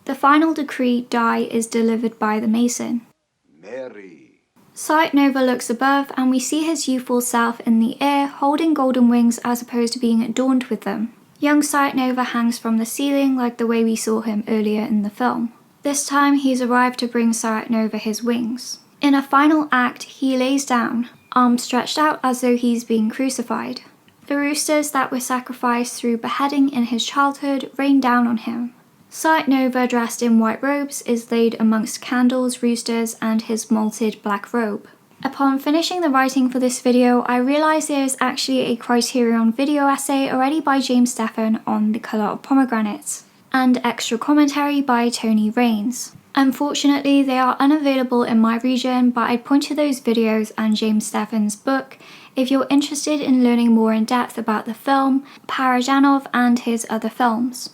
S1: The final decree, die, is delivered by the mason.
S3: Mary.
S1: Sayat-Nova looks above and we see his youthful self in the air holding golden wings as opposed to being adorned with them. Young Sayat-Nova hangs from the ceiling like the way we saw him earlier in the film. This time he's arrived to bring Sayat-Nova his wings. In a final act, he lays down, arms stretched out as though he's being crucified. The roosters that were sacrificed through beheading in his childhood rain down on him. Sayat-Nova, dressed in white robes, is laid amongst candles, roosters, and his molted black robe. Upon finishing the writing for this video, I realised there is actually a Criterion video essay already by James Stephan on the colour of pomegranates, and extra commentary by Tony Raines. Unfortunately, they are unavailable in my region, but I'd point to those videos and James Stephan's book if you're interested in learning more in depth about the film, Parajanov, and his other films.